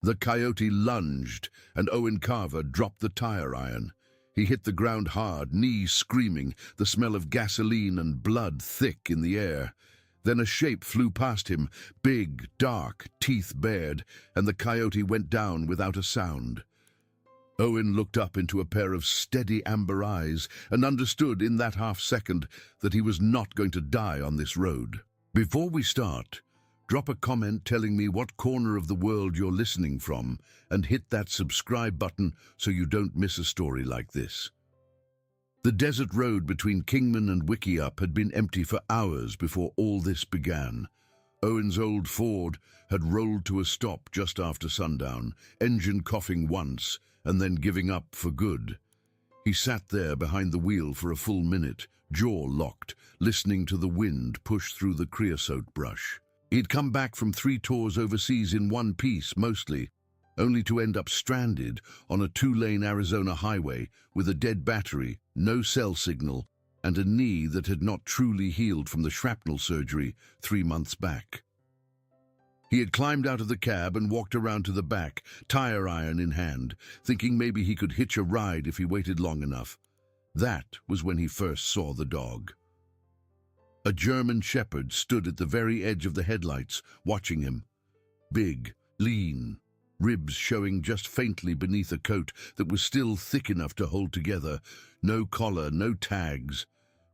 The coyote lunged, and Owen Carver dropped the tire iron. He hit the ground hard, knees screaming, the smell of gasoline and blood thick in the air. Then a shape flew past him, big, dark, teeth bared, and the coyote went down without a sound. Owen looked up into a pair of steady amber eyes and understood in that half-second that he was not going to die on this road. Before we start, drop a comment telling me what corner of the world you're listening from and hit that subscribe button so you don't miss a story like this. The desert road between Kingman and Wickiup had been empty for hours before all this began. Owen's old Ford had rolled to a stop just after sundown, engine coughing once and then giving up for good. He sat there behind the wheel for a full minute, jaw locked, listening to the wind push through the creosote brush. He'd come back from 3 tours overseas in one piece, mostly, only to end up stranded on a 2-lane Arizona highway with a dead battery, no cell signal, and a knee that had not truly healed from the shrapnel surgery 3 months back. He had climbed out of the cab and walked around to the back, tire iron in hand, thinking maybe he could hitch a ride if he waited long enough. That was when he first saw the dog. A German shepherd stood at the very edge of the headlights, watching him. Big, lean, ribs showing just faintly beneath a coat that was still thick enough to hold together. No collar, no tags.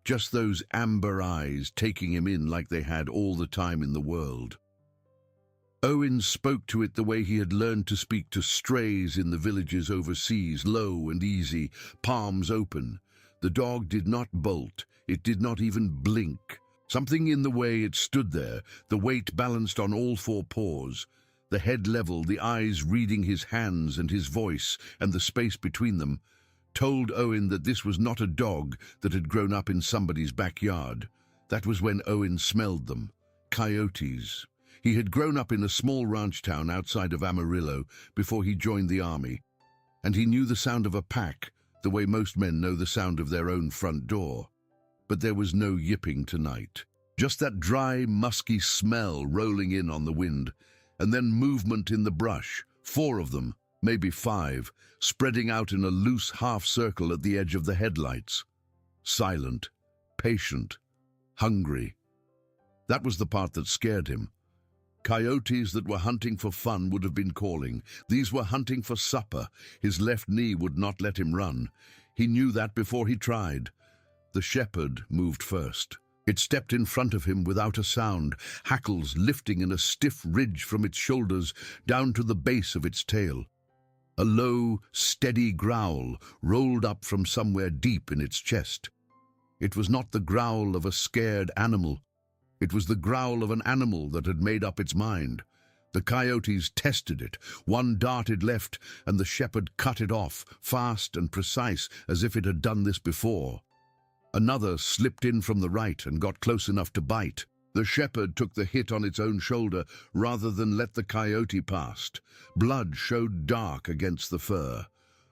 Just those amber eyes taking him in like they had all the time in the world. Owen spoke to it the way he had learned to speak to strays in the villages overseas, low and easy, palms open. The dog did not bolt. It did not even blink. Something in the way it stood there, the weight balanced on all 4 paws, the head level, the eyes reading his hands and his voice and the space between them, told Owen that this was not a dog that had grown up in somebody's backyard. That was when Owen smelled them. Coyotes. He had grown up in a small ranch town outside of Amarillo before he joined the army, and he knew the sound of a pack the way most men know the sound of their own front door. But there was no yipping tonight. Just that dry, musky smell rolling in on the wind, and then movement in the brush, 4 of them, maybe 5, spreading out in a loose half-circle at the edge of the headlights. Silent, patient, hungry. That was the part that scared him. Coyotes that were hunting for fun would have been calling. These were hunting for supper. His left knee would not let him run. He knew that before he tried. The shepherd moved first. It stepped in front of him without a sound, hackles lifting in a stiff ridge from its shoulders down to the base of its tail. A low, steady growl rolled up from somewhere deep in its chest. It was not the growl of a scared animal. It was the growl of an animal that had made up its mind. The coyotes tested it. One darted left, and the shepherd cut it off, fast and precise, as if it had done this before. Another slipped in from the right and got close enough to bite. The shepherd took the hit on its own shoulder rather than let the coyote past. Blood showed dark against the fur.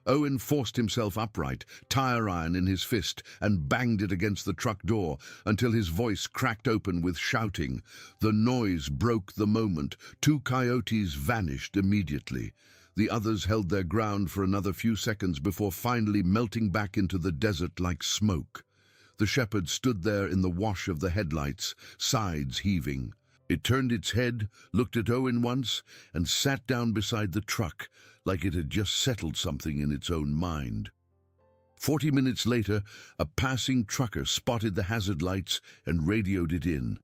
Owen forced himself upright, tire iron in his fist, and banged it against the truck door until his voice cracked open with shouting. The noise broke the moment. 2 coyotes vanished immediately. The others held their ground for another few seconds before finally melting back into the desert like smoke. The shepherd stood there in the wash of the headlights, sides heaving. It turned its head, looked at Owen once, and sat down beside the truck, like it had just settled something in its own mind. 40 minutes later, a passing trucker spotted the hazard lights and radioed it in.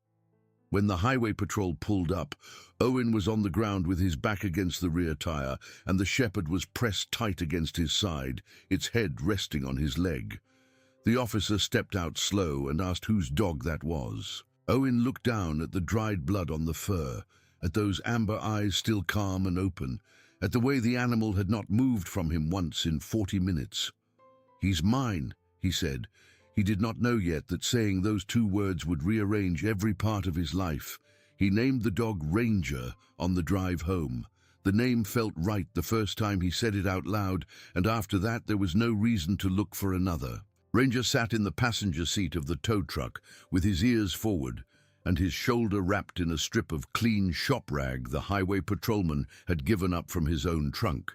When the highway patrol pulled up, Owen was on the ground with his back against the rear tire, and the shepherd was pressed tight against his side, its head resting on his leg. The officer stepped out slow and asked whose dog that was. Owen looked down at the dried blood on the fur, at those amber eyes still calm and open, at the way the animal had not moved from him once in 40 minutes. "He's mine," he said. He did not know yet that saying those 2 words would rearrange every part of his life. He named the dog Ranger on the drive home. The name felt right the first time he said it out loud, and after that there was no reason to look for another. Ranger sat in the passenger seat of the tow truck with his ears forward, and his shoulder wrapped in a strip of clean shop rag the highway patrolman had given up from his own trunk.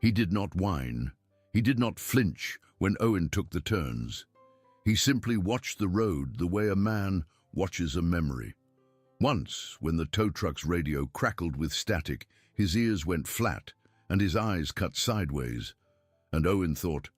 He did not whine. He did not flinch when Owen took the turns. He simply watched the road the way a man watches a memory. Once, when the tow truck's radio crackled with static, his ears went flat and his eyes cut sideways. And Owen thought,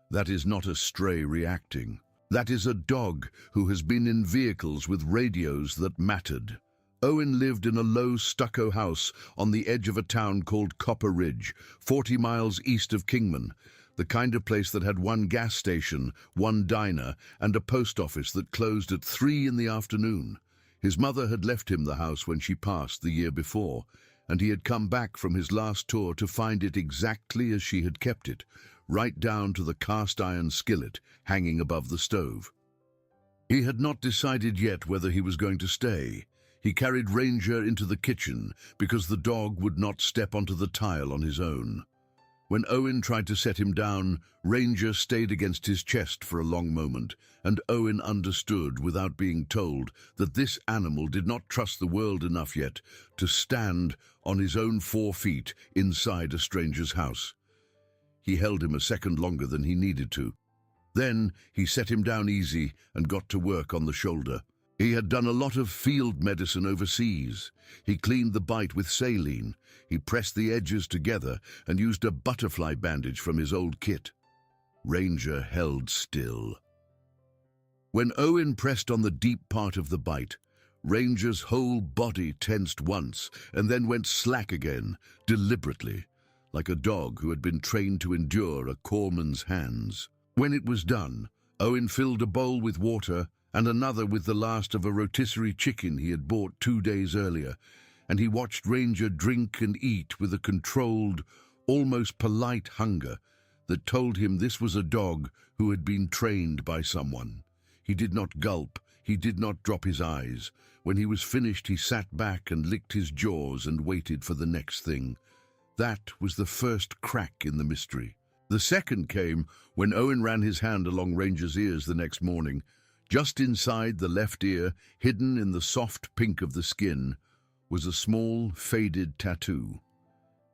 that is not a stray reacting. That is a dog who has been in vehicles with radios that mattered. Owen lived in a low stucco house on the edge of a town called Copper Ridge, 40 miles east of Kingman, the kind of place that had one gas station, one diner, and a post office that closed at 3 in the afternoon. His mother had left him the house when she passed the year before, and he had come back from his last tour to find it exactly as she had kept it, right down to the cast-iron skillet hanging above the stove. He had not decided yet whether he was going to stay. He carried Ranger into the kitchen because the dog would not step onto the tile on his own. When Owen tried to set him down, Ranger stayed against his chest for a long moment, and Owen understood without being told that this animal did not trust the world enough yet to stand on his own 4 feet inside a stranger's house. He held him a second longer than he needed to. Then he set him down easy and got to work on the shoulder. He had done a lot of field medicine overseas. He cleaned the bite with saline. He pressed the edges together and used a butterfly bandage from his old kit. Ranger held still. When Owen pressed on the deep part of the bite, Ranger's whole body tensed once and then went slack again, deliberately, like a dog who had been trained to endure a corpsman's hands. When it was done, Owen filled a bowl with water and another with the last of a rotisserie chicken he had bought 2 days earlier, and he watched Ranger drink and eat with a controlled, almost polite hunger that told him this was a dog who had been trained by someone. He did not gulp, he did not drop his eyes. When he was finished, he sat back and licked his jaws and waited for the next thing. That was the first crack in the mystery. The second came when Owen ran his hand along Ranger's ears the next morning. Just inside the left ear, hidden in the soft pink of the skin, was a small, faded tattoo.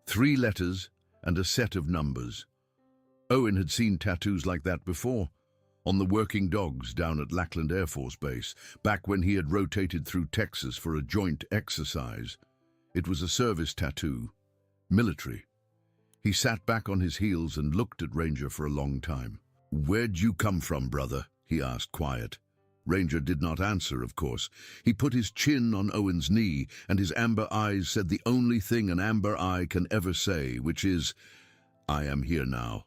3 letters and a set of numbers. Owen had seen tattoos like that before, on the working dogs down at Lackland Air Force Base, back when he had rotated through Texas for a joint exercise. It was a service tattoo, military. He sat back on his heels and looked at Ranger for a long time. "Where'd you come from, brother?" he asked, quiet. Ranger did not answer, of course. He put his chin on Owen's knee, and his amber eyes said the only thing an amber eye can ever say, which is, "I am here now."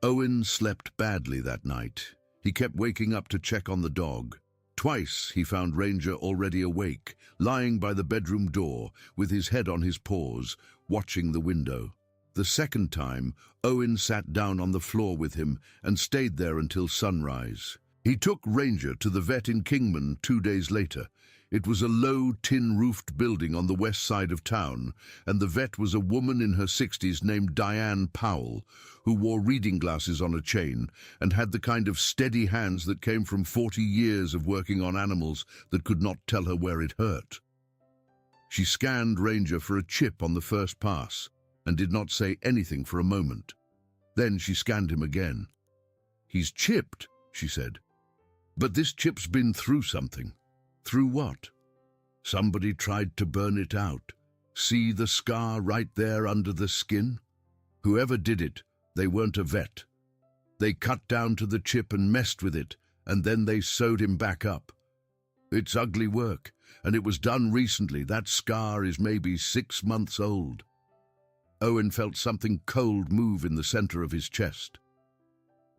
Owen slept badly that night. He kept waking up to check on the dog. Twice he found Ranger already awake, lying by the bedroom door, with his head on his paws, watching the window. The second time, Owen sat down on the floor with him and stayed there until sunrise. He took Ranger to the vet in Kingman 2 days later. It was a low, tin-roofed building on the west side of town, and the vet was a woman in her 60s named Diane Powell, who wore reading glasses on a chain and had the kind of steady hands that came from 40 years of working on animals that could not tell her where it hurt. She scanned Ranger for a chip on the first pass and did not say anything for a moment. Then she scanned him again. "He's chipped," she said. "But this chip's been through something." "Through what?" "Somebody tried to burn it out. See the scar right there under the skin? Whoever did it, they weren't a vet. They cut down to the chip and messed with it, and then they sewed him back up. It's ugly work, and it was done recently. That scar is maybe 6 months old." Owen felt something cold move in the center of his chest.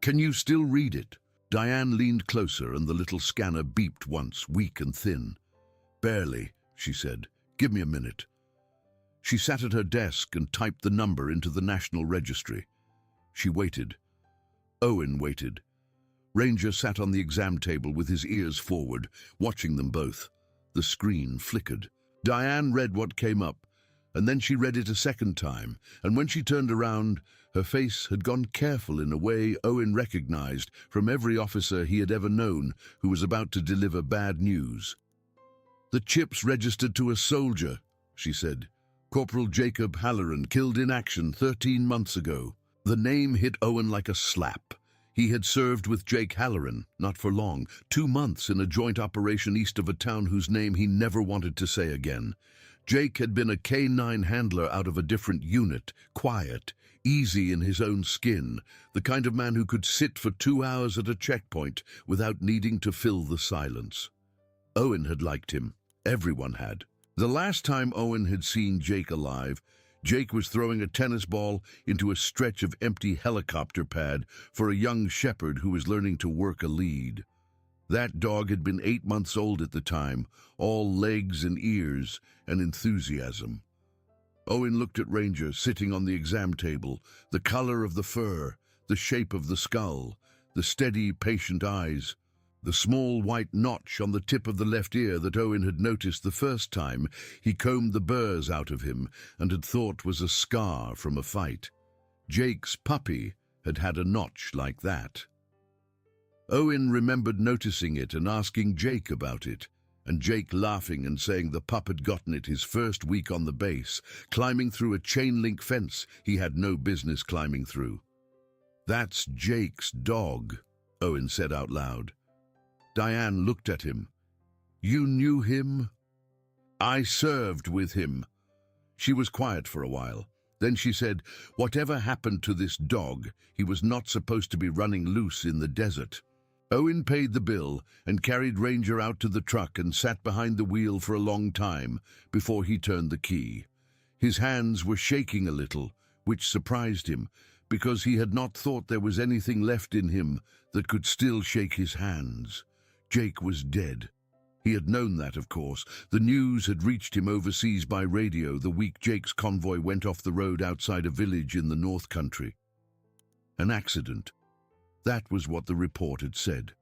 "Can you still read it?" Diane leaned closer and the little scanner beeped once, weak and thin. "Barely," she said. "Give me a minute." She sat at her desk and typed the number into the National Registry. She waited. Owen waited. Ranger sat on the exam table with his ears forward, watching them both. The screen flickered. Diane read what came up, and then she read it a second time, and when she turned around, her face had gone careful in a way Owen recognized from every officer he had ever known who was about to deliver bad news. "The chips registered to a soldier," she said. "Corporal Jacob Halloran, killed in action 13 months ago." The name hit Owen like a slap. He had served with Jake Halloran, not for long, 2 months in a joint operation east of a town whose name he never wanted to say again. Jake had been a K-9 handler out of a different unit, quiet, easy in his own skin, the kind of man who could sit for 2 hours at a checkpoint without needing to fill the silence. Owen had liked him. Everyone had. The last time Owen had seen Jake alive, Jake was throwing a tennis ball into a stretch of empty helicopter pad for a young shepherd who was learning to work a lead. That dog had been 8 months old at the time, all legs and ears and enthusiasm. Owen looked at Ranger sitting on the exam table, the color of the fur, the shape of the skull, the steady, patient eyes, the small white notch on the tip of the left ear that Owen had noticed the first time he combed the burrs out of him and had thought was a scar from a fight. Jake's puppy had had a notch like that. Owen remembered noticing it and asking Jake about it, and Jake laughing and saying the pup had gotten it his first week on the base, climbing through a chain-link fence he had no business climbing through. "That's Jake's dog," Owen said out loud. Diane looked at him. "You knew him?" "I served with him." She was quiet for a while. Then she said, "Whatever happened to this dog, he was not supposed to be running loose in the desert." Owen paid the bill and carried Ranger out to the truck and sat behind the wheel for a long time before he turned the key. His hands were shaking a little, which surprised him, because he had not thought there was anything left in him that could still shake his hands. Jake was dead. He had known that, of course. The news had reached him overseas by radio the week Jake's convoy went off the road outside a village in the North Country. An accident. That was what the report had said.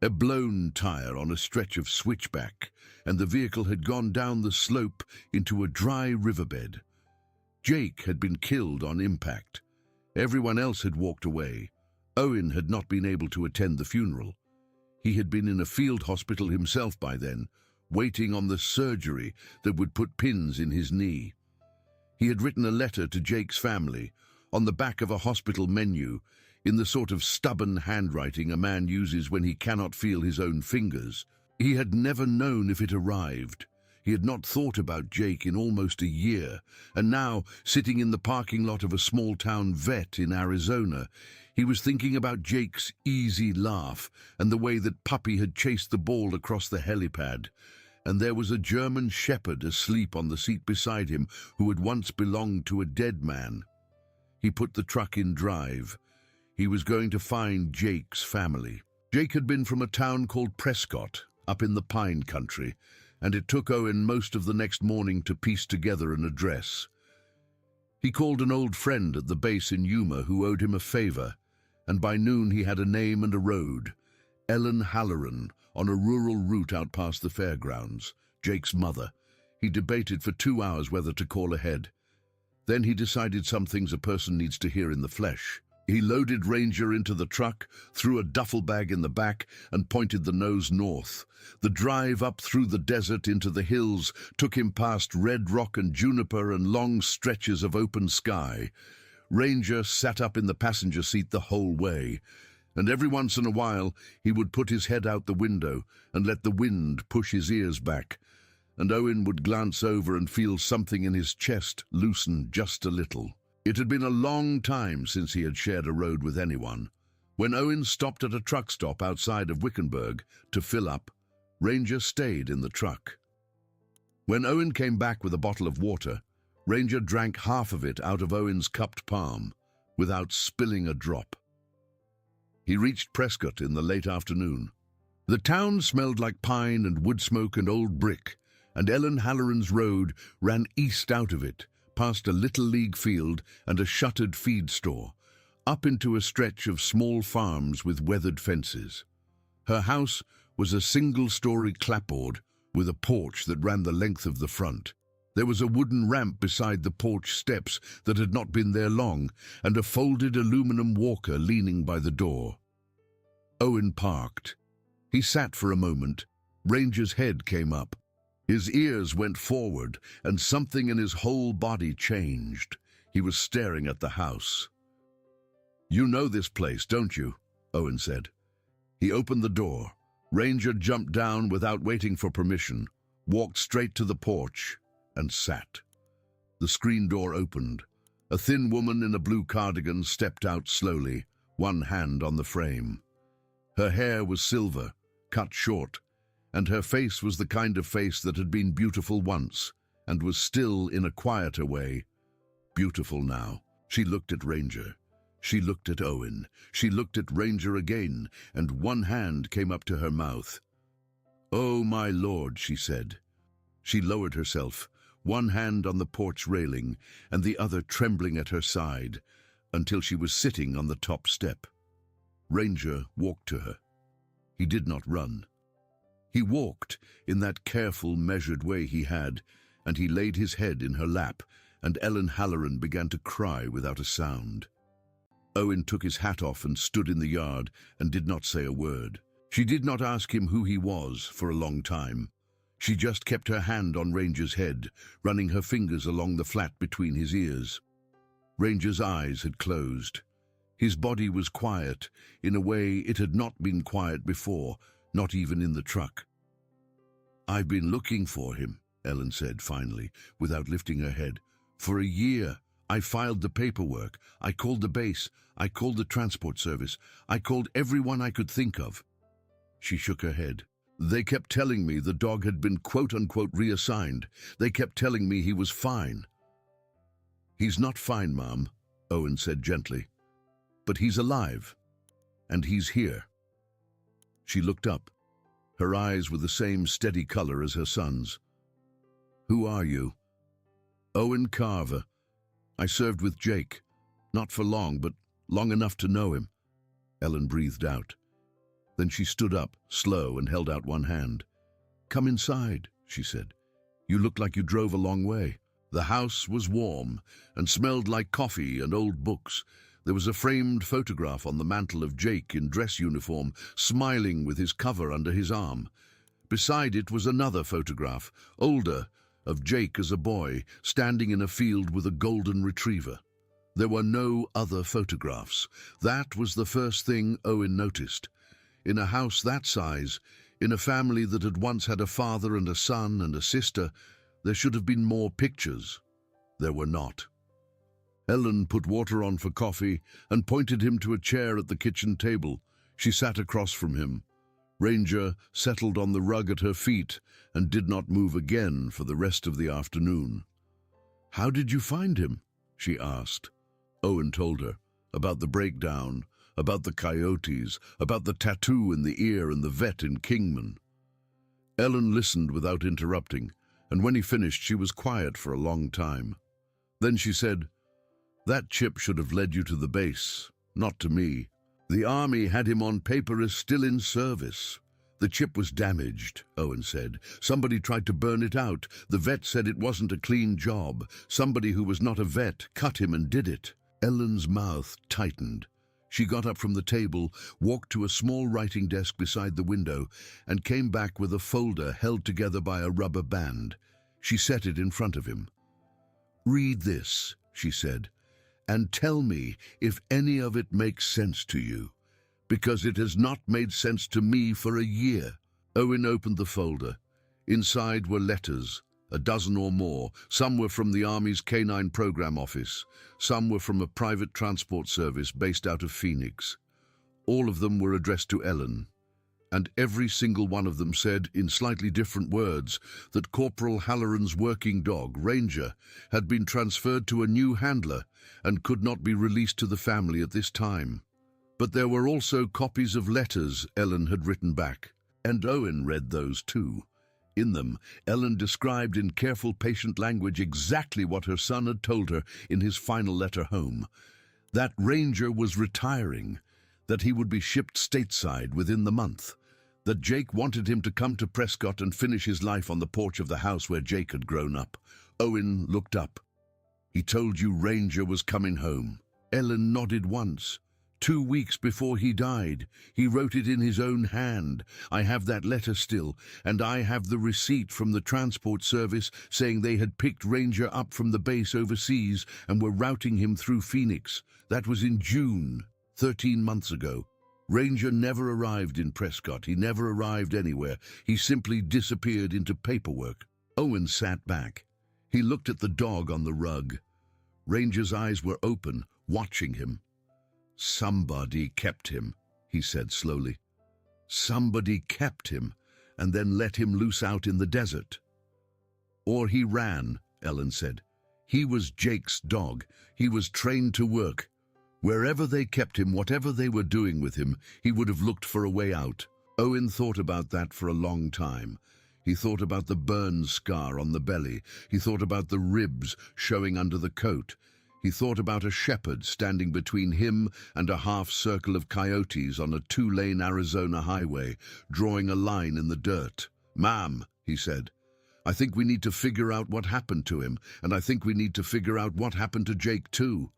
A blown tire on a stretch of switchback, and the vehicle had gone down the slope into a dry riverbed. Jake had been killed on impact. Everyone else had walked away. Owen had not been able to attend the funeral. He had been in a field hospital himself by then, waiting on the surgery that would put pins in his knee. He had written a letter to Jake's family, on the back of a hospital menu, in the sort of stubborn handwriting a man uses when he cannot feel his own fingers. He had never known if it arrived. He had not thought about Jake in almost a year, and now, sitting in the parking lot of a small-town vet in Arizona, he was thinking about Jake's easy laugh and the way that Puppy had chased the ball across the helipad. And there was a German shepherd asleep on the seat beside him who had once belonged to a dead man. He put the truck in drive. He was going to find Jake's family. Jake had been from a town called Prescott, up in the pine country, and it took Owen most of the next morning to piece together an address. He called an old friend at the base in Yuma who owed him a favor, and by noon he had a name and a road. Ellen Halloran, on a rural route out past the fairgrounds, Jake's mother. He debated for 2 hours whether to call ahead. Then he decided some things a person needs to hear in the flesh. He loaded Ranger into the truck, threw a duffel bag in the back, and pointed the nose north. The drive up through the desert into the hills took him past red rock and juniper and long stretches of open sky. Ranger sat up in the passenger seat the whole way, and every once in a while he would put his head out the window and let the wind push his ears back, and Owen would glance over and feel something in his chest loosen just a little. It had been a long time since he had shared a road with anyone. When Owen stopped at a truck stop outside of Wickenburg to fill up, Ranger stayed in the truck. When Owen came back with a bottle of water, Ranger drank half of it out of Owen's cupped palm, without spilling a drop. He reached Prescott in the late afternoon. The town smelled like pine and wood smoke and old brick, and Ellen Halloran's road ran east out of it, past a little league field and a shuttered feed store, up into a stretch of small farms with weathered fences. Her house was a single-story clapboard with a porch that ran the length of the front. There was a wooden ramp beside the porch steps that had not been there long, and a folded aluminum walker leaning by the door. Owen parked. He sat for a moment. Ranger's head came up. His ears went forward, and something in his whole body changed. He was staring at the house. "You know this place, don't you?" Owen said. He opened the door. Ranger jumped down without waiting for permission, walked straight to the porch, and sat. The screen door opened. A thin woman in a blue cardigan stepped out slowly, one hand on the frame. Her hair was silver, cut short, and her face was the kind of face that had been beautiful once, and was still, in a quieter way, beautiful now. She looked at Ranger. She looked at Owen. She looked at Ranger again, and one hand came up to her mouth. "Oh, my lord," she said. She lowered herself, one hand on the porch railing and the other trembling at her side, until she was sitting on the top step. Ranger walked to her. He did not run. He walked in that careful, measured way he had, and he laid his head in her lap, and Ellen Halloran began to cry without a sound. Owen took his hat off and stood in the yard and did not say a word. She did not ask him who he was for a long time. She just kept her hand on Ranger's head, running her fingers along the flat between his ears. Ranger's eyes had closed. His body was quiet in a way it had not been quiet before, not even in the truck. "I've been looking for him," Ellen said finally, without lifting her head. "For a year. I filed the paperwork. I called the base. I called the transport service. I called everyone I could think of." She shook her head. "They kept telling me the dog had been quote-unquote reassigned. They kept telling me he was fine." "He's not fine, Mom," Owen said gently. "But he's alive. And he's here." She looked up. Her eyes were the same steady color as her son's. "Who are you?" "Owen Carver. I served with Jake. Not for long, but long enough to know him." Ellen breathed out. Then she stood up, slow, and held out one hand. "Come inside," she said. "You look like you drove a long way." The house was warm and smelled like coffee and old books. There was a framed photograph on the mantel of Jake in dress uniform, smiling with his cover under his arm. Beside it was another photograph, older, of Jake as a boy, standing in a field with a golden retriever. There were no other photographs. That was the first thing Owen noticed. In a house that size, in a family that had once had a father and a son and a sister, there should have been more pictures. There were not. Ellen put water on for coffee and pointed him to a chair at the kitchen table. She sat across from him. Ranger settled on the rug at her feet and did not move again for the rest of the afternoon. "How did you find him?" she asked. Owen told her about the breakdown, about the Coyotes, about the tattoo in the ear and the vet in Kingman. Ellen listened without interrupting, and when he finished she was quiet for a long time. Then she said, "That chip should have led you to the base, not to me. The army had him on paper as still in service." "The chip was damaged," Owen said. "Somebody tried to burn it out. The vet said it wasn't a clean job. Somebody who was not a vet cut him and did it." Ellen's mouth tightened. She got up from the table, walked to a small writing desk beside the window, and came back with a folder held together by a rubber band. She set it in front of him. "Read this," she said, "and tell me if any of it makes sense to you, because it has not made sense to me for a year." Owen opened the folder. Inside were letters, a dozen or more. Some were from the Army's Canine Program Office. Some were from a private transport service based out of Phoenix. All of them were addressed to Ellen, and every single one of them said, in slightly different words, that Corporal Halloran's working dog, Ranger, had been transferred to a new handler and could not be released to the family at this time. But there were also copies of letters Ellen had written back, and Owen read those too. In them, Ellen described in careful, patient language exactly what her son had told her in his final letter home. That Ranger was retiring, that he would be shipped stateside within the month, that Jake wanted him to come to Prescott and finish his life on the porch of the house where Jake had grown up. Owen looked up. "He told you Ranger was coming home." Ellen nodded once, 2 weeks before he died. He wrote it in his own hand. I have that letter still, and I have the receipt from the transport service saying they had picked Ranger up from the base overseas and were routing him through Phoenix. That was in June, 13 months ago. Ranger never arrived in Prescott. He never arrived anywhere. He simply disappeared into paperwork. Owen sat back. He looked at the dog on the rug. Ranger's eyes were open, watching him. "Somebody kept him," he said slowly. "Somebody kept him and then let him loose out in the desert." "Or he ran," Ellen said. "He was Jake's dog. He was trained to work. Wherever they kept him, whatever they were doing with him, he would have looked for a way out." Owen thought about that for a long time. He thought about the burn scar on the belly. He thought about the ribs showing under the coat. He thought about a shepherd standing between him and a half-circle of coyotes on a 2-lane Arizona highway, drawing a line in the dirt. "Ma'am," he said, "I think we need to figure out what happened to him, and I think we need to figure out what happened to Jake too."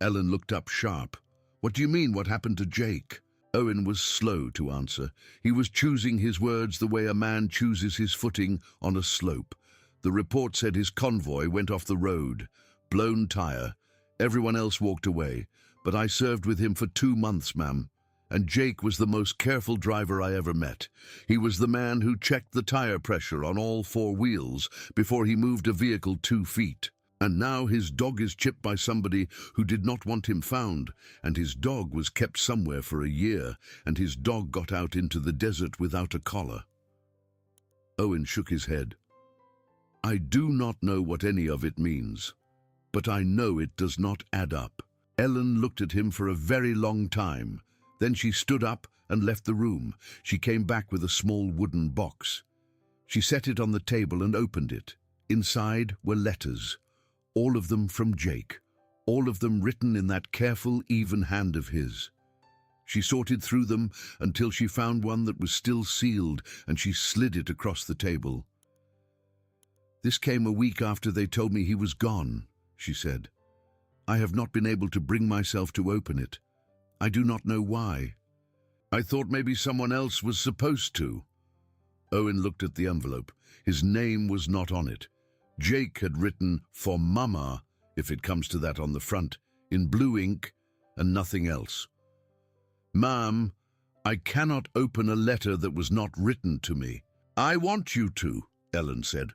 Ellen looked up sharp. "What do you mean, what happened to Jake?" Owen was slow to answer. He was choosing his words the way a man chooses his footing on a slope. The report said his convoy went off the road. Blown tire. Everyone else walked away. But I served with him for 2 months, ma'am. And Jake was the most careful driver I ever met. He was the man who checked the tire pressure on all 4 wheels before he moved a vehicle 2 feet. And now his dog is chipped by somebody who did not want him found, and his dog was kept somewhere for a year, and his dog got out into the desert without a collar. Owen shook his head. "I do not know what any of it means, but I know it does not add up." Ellen looked at him for a very long time. Then she stood up and left the room. She came back with a small wooden box. She set it on the table and opened it. Inside were letters. All of them from Jake, all of them written in that careful, even hand of his. She sorted through them until she found one that was still sealed, and she slid it across the table. "This came a week after they told me he was gone," she said. "I have not been able to bring myself to open it. I do not know why. I thought maybe someone else was supposed to." Owen looked at the envelope. His name was not on it. Jake had written, "For Mama," if it comes to that, on the front, in blue ink, and nothing else. "Ma'am, I cannot open a letter that was not written to me." "I want you to," Ellen said.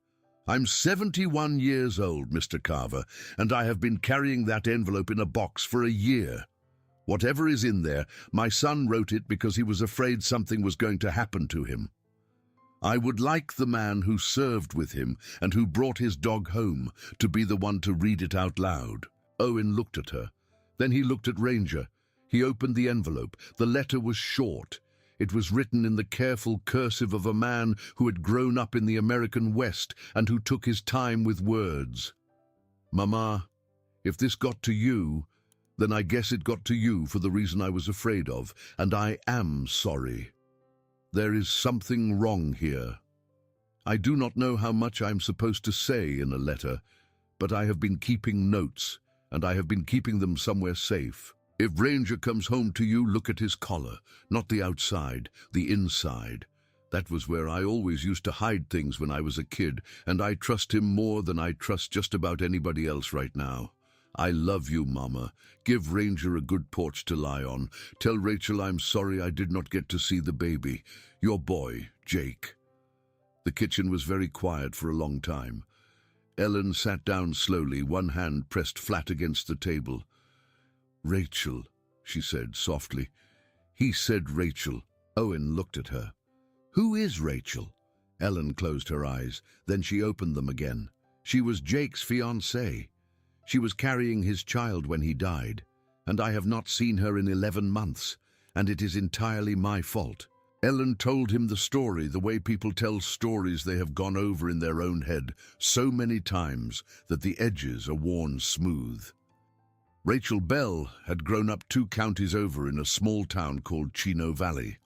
"I'm 71 years old, Mr. Carver, and I have been carrying that envelope in a box for a year. Whatever is in there, my son wrote it because he was afraid something was going to happen to him. I would like the man who served with him and who brought his dog home to be the one to read it out loud." Owen looked at her. Then he looked at Ranger. He opened the envelope. The letter was short. It was written in the careful cursive of a man who had grown up in the American West and who took his time with words. "Mama, if this got to you, then I guess it got to you for the reason I was afraid of, and I am sorry. There is something wrong here. I do not know how much I am supposed to say in a letter, but I have been keeping notes, and I have been keeping them somewhere safe. If Ranger comes home to you, look at his collar, not the outside, the inside. That was where I always used to hide things when I was a kid, and I trust him more than I trust just about anybody else right now. I love you, Mama. Give Ranger a good porch to lie on. Tell Rachel I'm sorry I did not get to see the baby. Your boy, Jake." The kitchen was very quiet for a long time. Ellen sat down slowly, one hand pressed flat against the table. "Rachel," she said softly. "He said Rachel." Owen looked at her. "Who is Rachel?" Ellen closed her eyes. Then she opened them again. "She was Jake's fiancée. She was carrying his child when he died, and I have not seen her in 11 months, and it is entirely my fault." Ellen told him the story the way people tell stories they have gone over in their own head so many times that the edges are worn smooth. Rachel Bell had grown up 2 counties over in a small town called Chino Valley.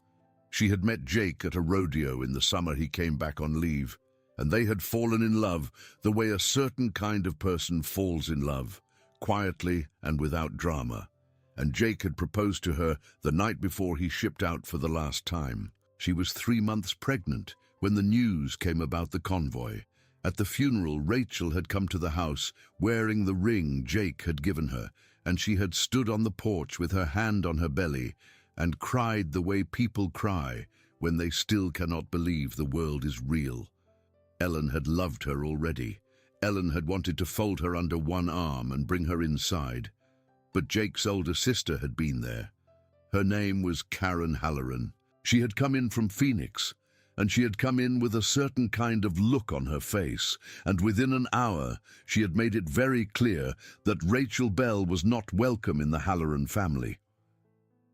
She had met Jake at a rodeo in the summer he came back on leave, and they had fallen in love the way a certain kind of person falls in love, quietly and without drama. and Jake had proposed to her the night before he shipped out for the last time. She was 3 months pregnant when the news came about the convoy. At the funeral, Rachel had come to the house wearing the ring Jake had given her, and she had stood on the porch with her hand on her belly and cried the way people cry when they still cannot believe the world is real. Ellen had loved her already. Ellen had wanted to fold her under one arm and bring her inside. But Jake's older sister had been there. Her name was Karen Halloran. She had come in from Phoenix, and she had come in with a certain kind of look on her face, and within an hour she had made it very clear that Rachel Bell was not welcome in the Halloran family.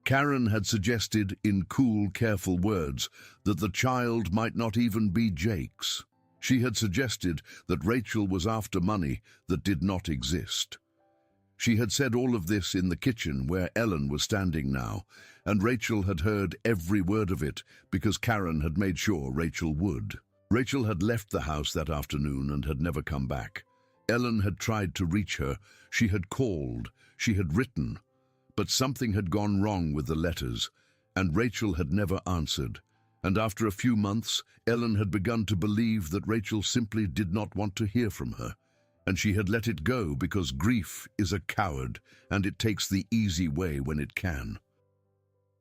Karen had suggested, in cool, careful words, that the child might not even be Jake's. She had suggested that Rachel was after money that did not exist. She had said all of this in the kitchen where Ellen was standing now, and Rachel had heard every word of it because Karen had made sure Rachel would. Rachel had left the house that afternoon and had never come back. Ellen had tried to reach her. She had called. She had written. But something had gone wrong with the letters, and Rachel had never answered. And after a few months, Ellen had begun to believe that Rachel simply did not want to hear from her. And she had let it go because grief is a coward, and it takes the easy way when it can.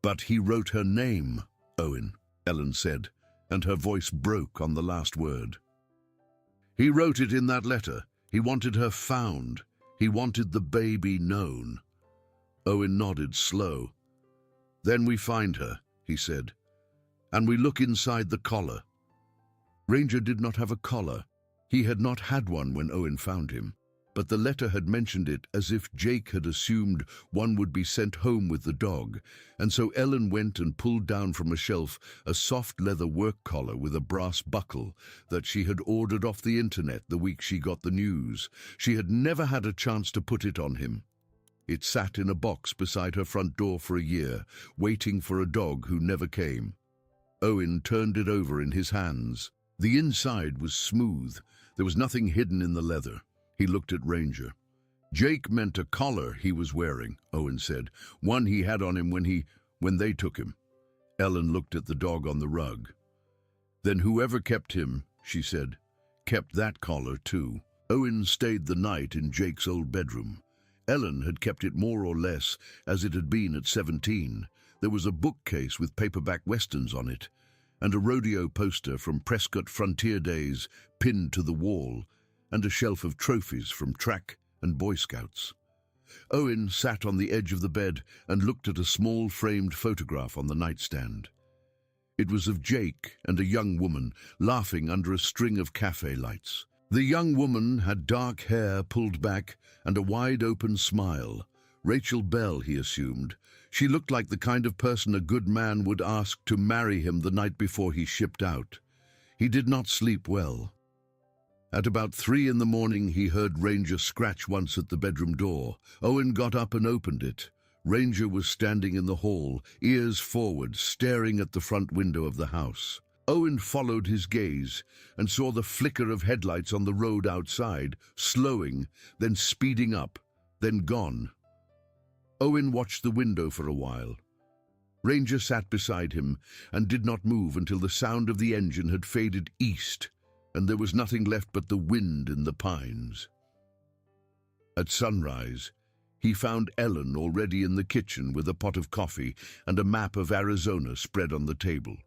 "But he wrote her name, Owen," Ellen said, and her voice broke on the last word. "He wrote it in that letter. He wanted her found. He wanted the baby known." Owen nodded slow. "Then we find her," he said, "and we look inside the collar." Ranger did not have a collar. He had not had one when Owen found him, but the letter had mentioned it as if Jake had assumed one would be sent home with the dog, and so Ellen went and pulled down from a shelf a soft leather work collar with a brass buckle that she had ordered off the internet the week she got the news. She had never had a chance to put it on him. It sat in a box beside her front door for a year, waiting for a dog who never came. Owen turned it over in his hands. The inside was smooth. There was nothing hidden in the leather. He looked at Ranger. "Jake meant a collar he was wearing," Owen said. "One he had on him when they took him." Ellen looked at the dog on the rug. "Then whoever kept him," she said, "kept that collar too." Owen stayed the night in Jake's old bedroom. Ellen had kept it more or less as it had been at 17. There was a bookcase with paperback westerns on it, and a rodeo poster from Prescott Frontier days pinned to the wall, and a shelf of trophies from track and Boy Scouts. Owen sat on the edge of the bed and looked at a small framed photograph on the nightstand. It was of Jake and a young woman laughing under a string of cafe lights. The young woman had dark hair pulled back and a wide-open smile. Rachel Bell, he assumed. She looked like the kind of person a good man would ask to marry him the night before he shipped out. He did not sleep well. At about 3 in the morning, he heard Ranger scratch once at the bedroom door. Owen got up and opened it. Ranger was standing in the hall, ears forward, staring at the front window of the house. Owen followed his gaze and saw the flicker of headlights on the road outside, slowing, then speeding up, then gone. Owen watched the window for a while. Ranger sat beside him and did not move until the sound of the engine had faded east, and there was nothing left but the wind in the pines. At sunrise, he found Ellen already in the kitchen with a pot of coffee and a map of Arizona spread on the table.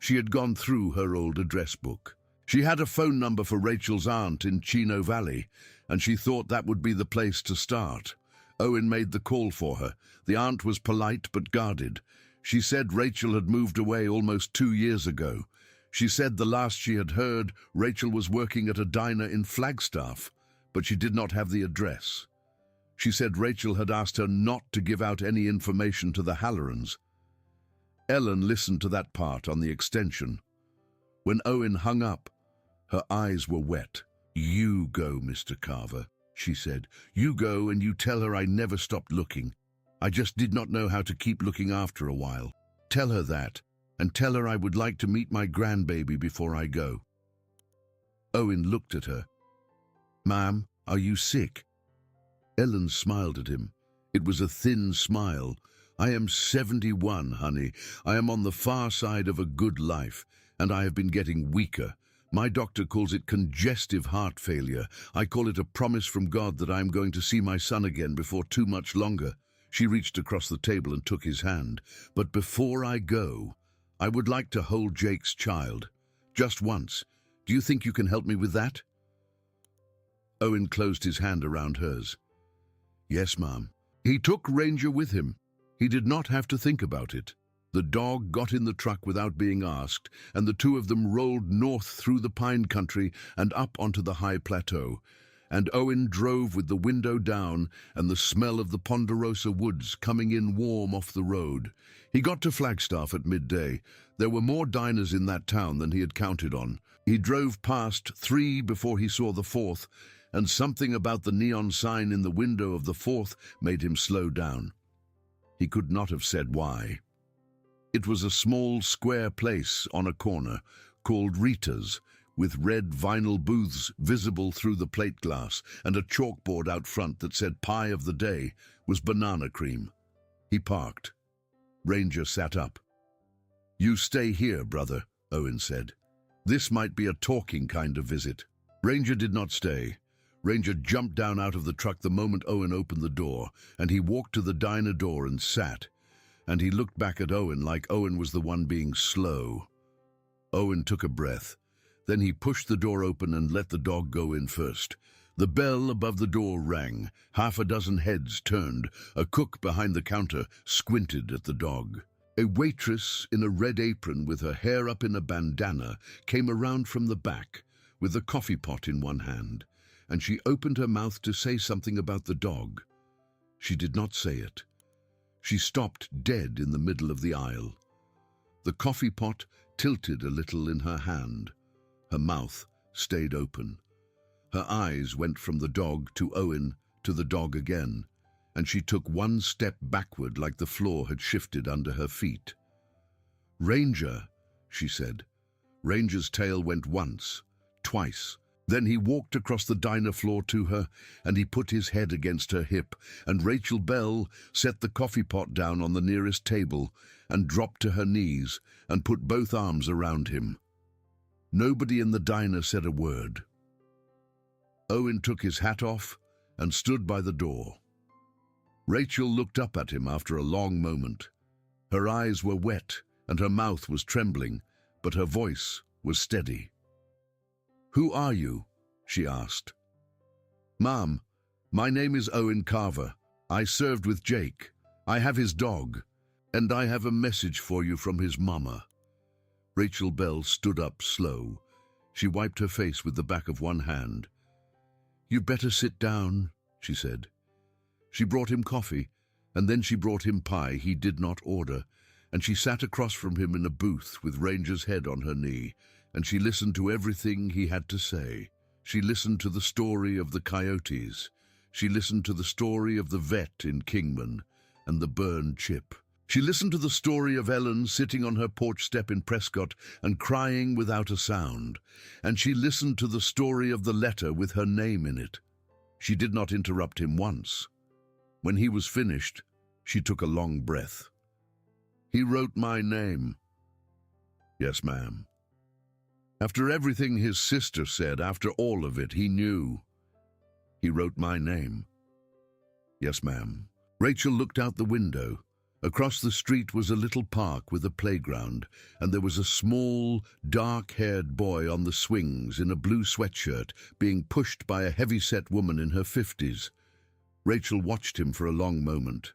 She had gone through her old address book. She had a phone number for Rachel's aunt in Chino Valley, and she thought that would be the place to start. Owen made the call for her. The aunt was polite but guarded. She said Rachel had moved away almost 2 years ago. She said the last she had heard, Rachel was working at a diner in Flagstaff, but she did not have the address. She said Rachel had asked her not to give out any information to the Hallorans. Ellen listened to that part on the extension. When Owen hung up, her eyes were wet. "You go, Mr. Carver," she said. "You go and you tell her I never stopped looking. I just did not know how to keep looking after a while. Tell her that, and tell her I would like to meet my grandbaby before I go." Owen looked at her. "Ma'am, are you sick?" Ellen smiled at him. It was a thin smile. "I am 71, honey. I am on the far side of a good life, and I have been getting weaker. My doctor calls it congestive heart failure. I call it a promise from God that I am going to see my son again before too much longer." She reached across the table and took his hand. "But before I go, I would like to hold Jake's child. Just once. Do you think you can help me with that?" Owen closed his hand around hers. "Yes, Mom." He took Ranger with him. He did not have to think about it. The dog got in the truck without being asked, and the two of them rolled north through the pine country and up onto the high plateau. And Owen drove with the window down and the smell of the Ponderosa woods coming in warm off the road. He got to Flagstaff at midday. There were more diners in that town than he had counted on. He drove past 3 before he saw the 4th, and something about the neon sign in the window of the 4th made him slow down. He could not have said why. It was a small square place on a corner called Rita's, with red vinyl booths visible through the plate glass, and a chalkboard out front that said pie of the day was banana cream. He parked. Ranger sat up. "You stay here, brother," Owen said. "This might be a talking kind of visit." Ranger did not stay. Ranger jumped down out of the truck the moment Owen opened the door, and he walked to the diner door and sat. And he looked back at Owen like Owen was the one being slow. Owen took a breath. Then he pushed the door open and let the dog go in first. The bell above the door rang. Half a dozen heads turned. A cook behind the counter squinted at the dog. A waitress in a red apron with her hair up in a bandana came around from the back with a coffee pot in one hand, and she opened her mouth to say something about the dog. She did not say it. She stopped dead in the middle of the aisle. The coffee pot tilted a little in her hand. Her mouth stayed open. Her eyes went from the dog to Owen to the dog again, and she took one step backward like the floor had shifted under her feet. "Ranger," she said. Ranger's tail went once, twice. Then he walked across the diner floor to her, and he put his head against her hip, and Rachel Bell set the coffee pot down on the nearest table and dropped to her knees and put both arms around him. Nobody in the diner said a word. Owen took his hat off and stood by the door. Rachel looked up at him after a long moment. Her eyes were wet and her mouth was trembling, but her voice was steady. "Who are you?" she asked. "Mom, my name is Owen Carver. I served with Jake. I have his dog, and I have a message for you from his mama." Rachel Bell stood up slow. She wiped her face with the back of one hand. "You better sit down," she said. She brought him coffee, and then she brought him pie he did not order, and she sat across from him in a booth with Ranger's head on her knee, and she listened to everything he had to say. She listened to the story of the Coyotes. She listened to the story of the vet in Kingman and the burned chip. She listened to the story of Ellen sitting on her porch step in Prescott and crying without a sound. And she listened to the story of the letter with her name in it. She did not interrupt him once. When he was finished, she took a long breath. "He wrote my name." "Yes, ma'am." After everything his sister said, after all of it, he knew. "He wrote my name." "Yes, ma'am." Rachel looked out the window. Across the street was a little park with a playground, and there was a small, dark-haired boy on the swings in a blue sweatshirt being pushed by a heavy-set woman in her 50s. Rachel watched him for a long moment.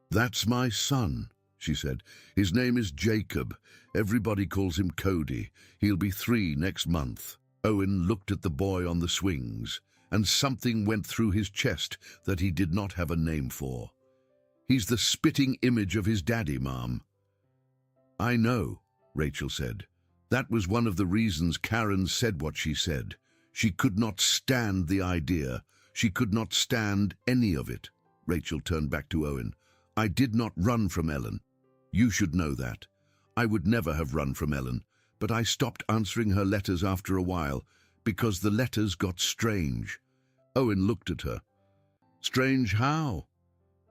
"That's my son," she said. "His name is Jacob. Everybody calls him Cody. He'll be 3 next month." Owen looked at the boy on the swings, and something went through his chest that he did not have a name for. "He's the spitting image of his daddy, Mom." "I know," Rachel said. That was one of the reasons Karen said what she said. She could not stand the idea. She could not stand any of it. Rachel turned back to Owen. "I did not run from Ellen. You should know that. I would never have run from Ellen, but I stopped answering her letters after a while because the letters got strange." Owen looked at her. "Strange how?"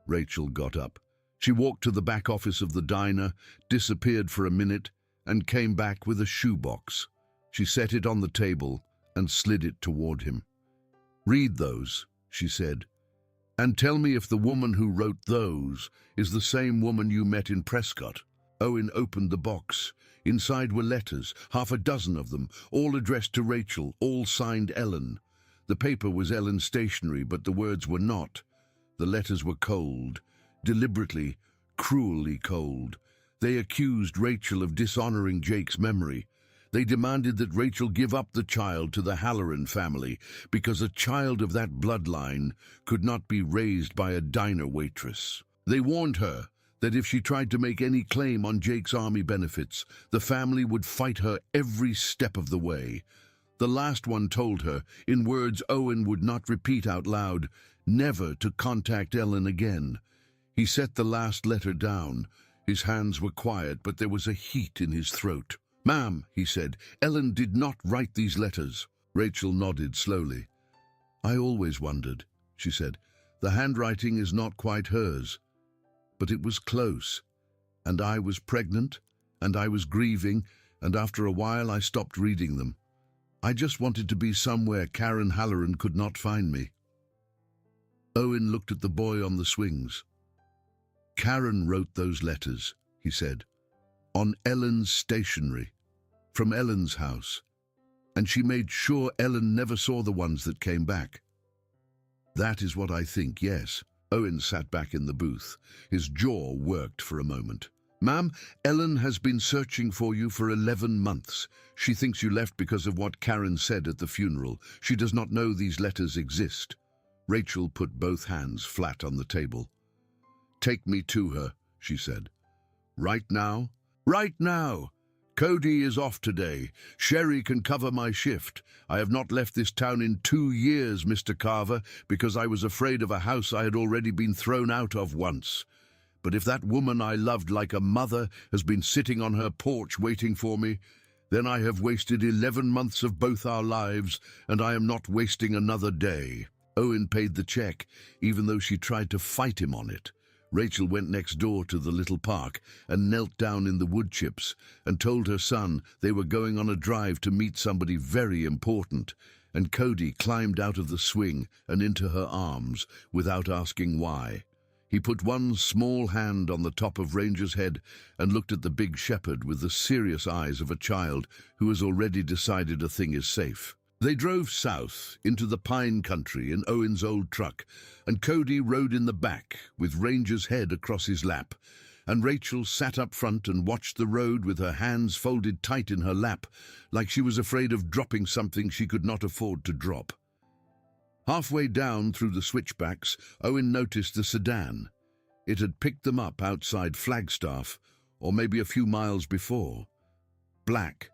Rachel got up. She walked to the back office of the diner, disappeared for a minute, and came back with a shoebox. She set it on the table and slid it toward him. "Read those," she said, "and tell me if the woman who wrote those is the same woman you met in Prescott." Owen opened the box. Inside were letters, half a dozen of them, all addressed to Rachel, all signed Ellen. The paper was Ellen's stationery, but the words were not. The letters were cold, deliberately, cruelly cold. They accused Rachel of dishonoring Jake's memory. They demanded that Rachel give up the child to the Halloran family because a child of that bloodline could not be raised by a diner waitress. They warned her that if she tried to make any claim on Jake's army benefits, the family would fight her every step of the way. The last one told her, in words Owen would not repeat out loud, never to contact Ellen again. He set the last letter down. His hands were quiet, but there was a heat in his throat. "Ma'am," he said, "Ellen did not write these letters." Rachel nodded slowly. "I always wondered," she said. "The handwriting is not quite hers. But it was close. And I was pregnant, and I was grieving, and after a while I stopped reading them. I just wanted to be somewhere Karen Halloran could not find me." Owen looked at the boy on the swings. "Karen wrote those letters," he said, "on Ellen's stationery, from Ellen's house, and she made sure Ellen never saw the ones that came back." "That is what I think, yes." Owen sat back in the booth. His jaw worked for a moment. "Ma'am, Ellen has been searching for you for 11 months. She thinks you left because of what Karen said at the funeral. She does not know these letters exist." Rachel put both hands flat on the table. "Take me to her," she said. "Right now?" "Right now! Cody is off today. Sherry can cover my shift. I have not left this town in 2 years, Mr. Carver, because I was afraid of a house I had already been thrown out of once. But if that woman I loved like a mother has been sitting on her porch waiting for me, then I have wasted 11 months of both our lives, and I am not wasting another day." Owen paid the check, even though she tried to fight him on it. Rachel went next door to the little park and knelt down in the wood chips and told her son they were going on a drive to meet somebody very important, and Cody climbed out of the swing and into her arms without asking why. He put one small hand on the top of Ranger's head and looked at the big shepherd with the serious eyes of a child who has already decided a thing is safe. They drove south into the pine country in Owen's old truck, and Cody rode in the back with Ranger's head across his lap, and Rachel sat up front and watched the road with her hands folded tight in her lap, like she was afraid of dropping something she could not afford to drop. Halfway down through the switchbacks, Owen noticed the sedan. It had picked them up outside Flagstaff, or maybe a few miles before. Black,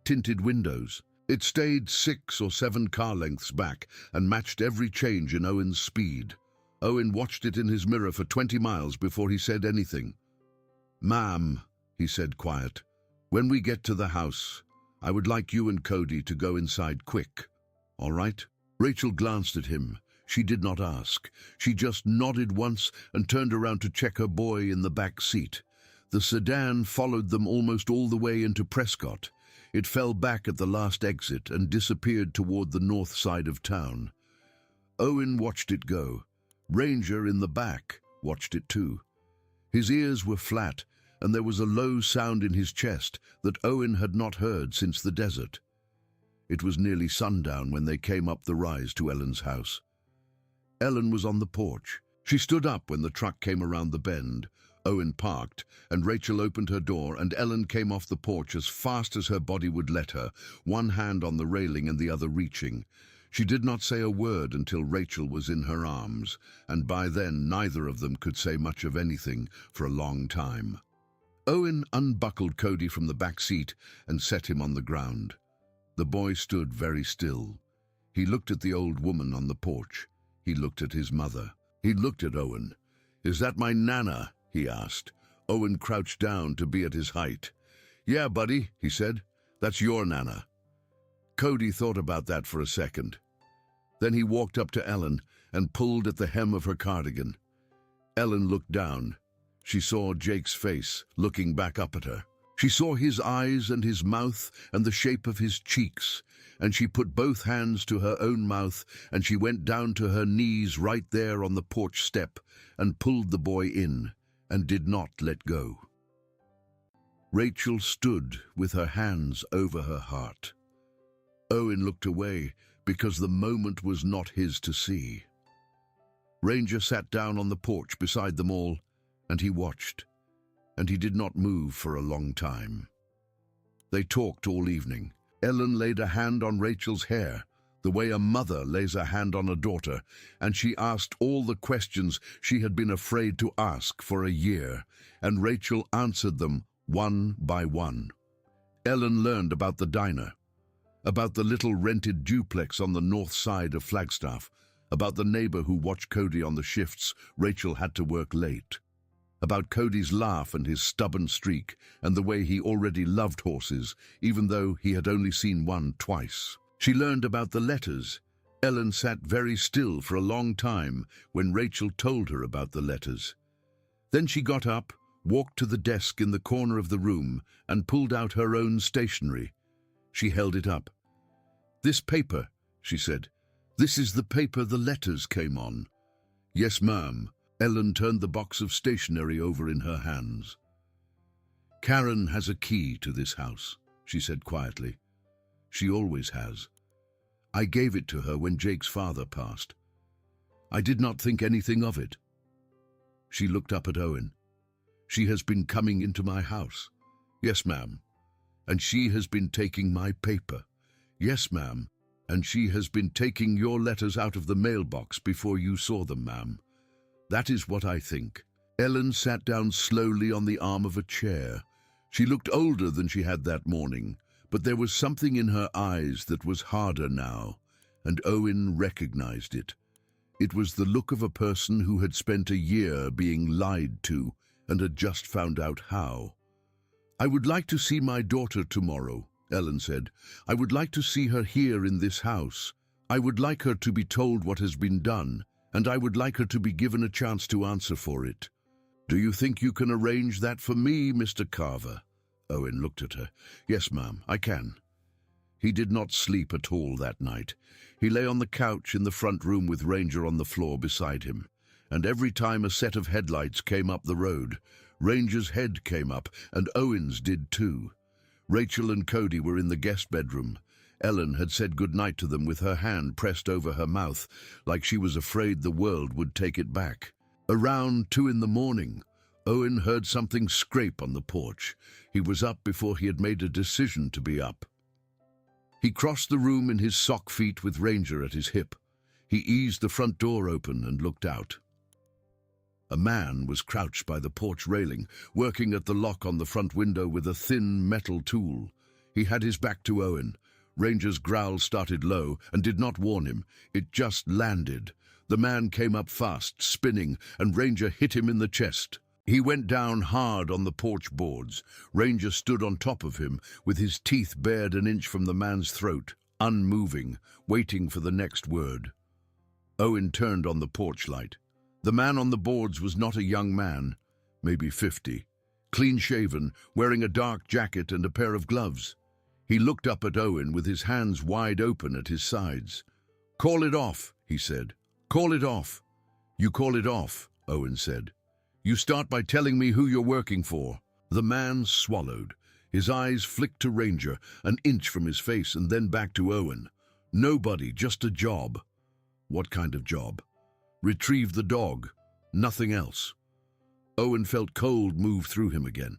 tinted windows. It stayed 6 or 7 car lengths back and matched every change in Owen's speed. Owen watched it in his mirror for 20 miles before he said anything. "Ma'am," he said quiet, "when we get to the house, I would like you and Cody to go inside quick. All right?" Rachel glanced at him. She did not ask. She just nodded once and turned around to check her boy in the back seat. The sedan followed them almost all the way into Prescott. It fell back at the last exit and disappeared toward the north side of town. Owen watched it go. Ranger in the back watched it too. His ears were flat, and there was a low sound in his chest that Owen had not heard since the desert. It was nearly sundown when they came up the rise to Ellen's house. Ellen was on the porch. She stood up when the truck came around the bend. Owen parked, and Rachel opened her door, and Ellen came off the porch as fast as her body would let her, one hand on the railing and the other reaching. She did not say a word until Rachel was in her arms, and by then neither of them could say much of anything for a long time. Owen unbuckled Cody from the back seat and set him on the ground. The boy stood very still. He looked at the old woman on the porch. He looked at his mother. He looked at Owen. "Is that my Nana?" he asked. Owen crouched down to be at his height. "Yeah, buddy," he said. "That's your Nana." Cody thought about that for a second. Then he walked up to Ellen and pulled at the hem of her cardigan. Ellen looked down. She saw Jake's face, looking back up at her. She saw his eyes and his mouth and the shape of his cheeks, and she put both hands to her own mouth, and she went down to her knees right there on the porch step and pulled the boy in and did not let go. Rachel stood with her hands over her heart. Owen looked away because the moment was not his to see. Ranger sat down on the porch beside them all, and he watched, and he did not move for a long time. They talked all evening. Ellen laid a hand on Rachel's hair, the way a mother lays a hand on a daughter, and she asked all the questions she had been afraid to ask for a year, and Rachel answered them one by one. Ellen learned about the diner, about the little rented duplex on the north side of Flagstaff, about the neighbor who watched Cody on the shifts Rachel had to work late, about Cody's laugh and his stubborn streak, and the way he already loved horses, even though he had only seen one twice. She learned about the letters. Ellen sat very still for a long time when Rachel told her about the letters. Then she got up, walked to the desk in the corner of the room, and pulled out her own stationery. She held it up. "This paper," she said. "This is the paper the letters came on." "Yes, ma'am." Ellen turned the box of stationery over in her hands. "Karen has a key to this house," she said quietly. "She always has. I gave it to her when Jake's father passed. I did not think anything of it." She looked up at Owen. "She has been coming into my house." "Yes, ma'am." "And she has been taking my paper." "Yes, ma'am." "And she has been taking your letters out of the mailbox before you saw them, ma'am. That is what I think." Ellen sat down slowly on the arm of a chair. She looked older than she had that morning, but there was something in her eyes that was harder now, and Owen recognized it. It was the look of a person who had spent a year being lied to and had just found out how. "I would like to see my daughter tomorrow," Ellen said. "I would like to see her here in this house. I would like her to be told what has been done, and I would like her to be given a chance to answer for it." "Do you think you can arrange that for me, Mr. Carver?" Owen looked at her. "Yes, ma'am, I can." He did not sleep at all that night. He lay on the couch in the front room with Ranger on the floor beside him, and every time a set of headlights came up the road, Ranger's head came up, and Owen's did too. Rachel and Cody were in the guest bedroom. Ellen had said goodnight to them with her hand pressed over her mouth, like she was afraid the world would take it back. Around 2 a.m, Owen heard something scrape on the porch. He was up before he had made a decision to be up. He crossed the room in his sock feet with Ranger at his hip. He eased the front door open and looked out. A man was crouched by the porch railing, working at the lock on the front window with a thin metal tool. He had his back to Owen. Ranger's growl started low and did not warn him. It just landed. The man came up fast, spinning, and Ranger hit him in the chest. He went down hard on the porch boards. Ranger stood on top of him, with his teeth bared an inch from the man's throat, unmoving, waiting for the next word. Owen turned on the porch light. The man on the boards was not a young man, maybe 50, clean-shaven, wearing a dark jacket and a pair of gloves. He looked up at Owen with his hands wide open at his sides. "Call it off," he said. "Call it off." "You call it off," Owen said. "You start by telling me who you're working for." The man swallowed. His eyes flicked to Ranger, an inch from his face, and then back to Owen. "Nobody, just a job." "What kind of job?" "Retrieve the dog. Nothing else." Owen felt cold move through him again.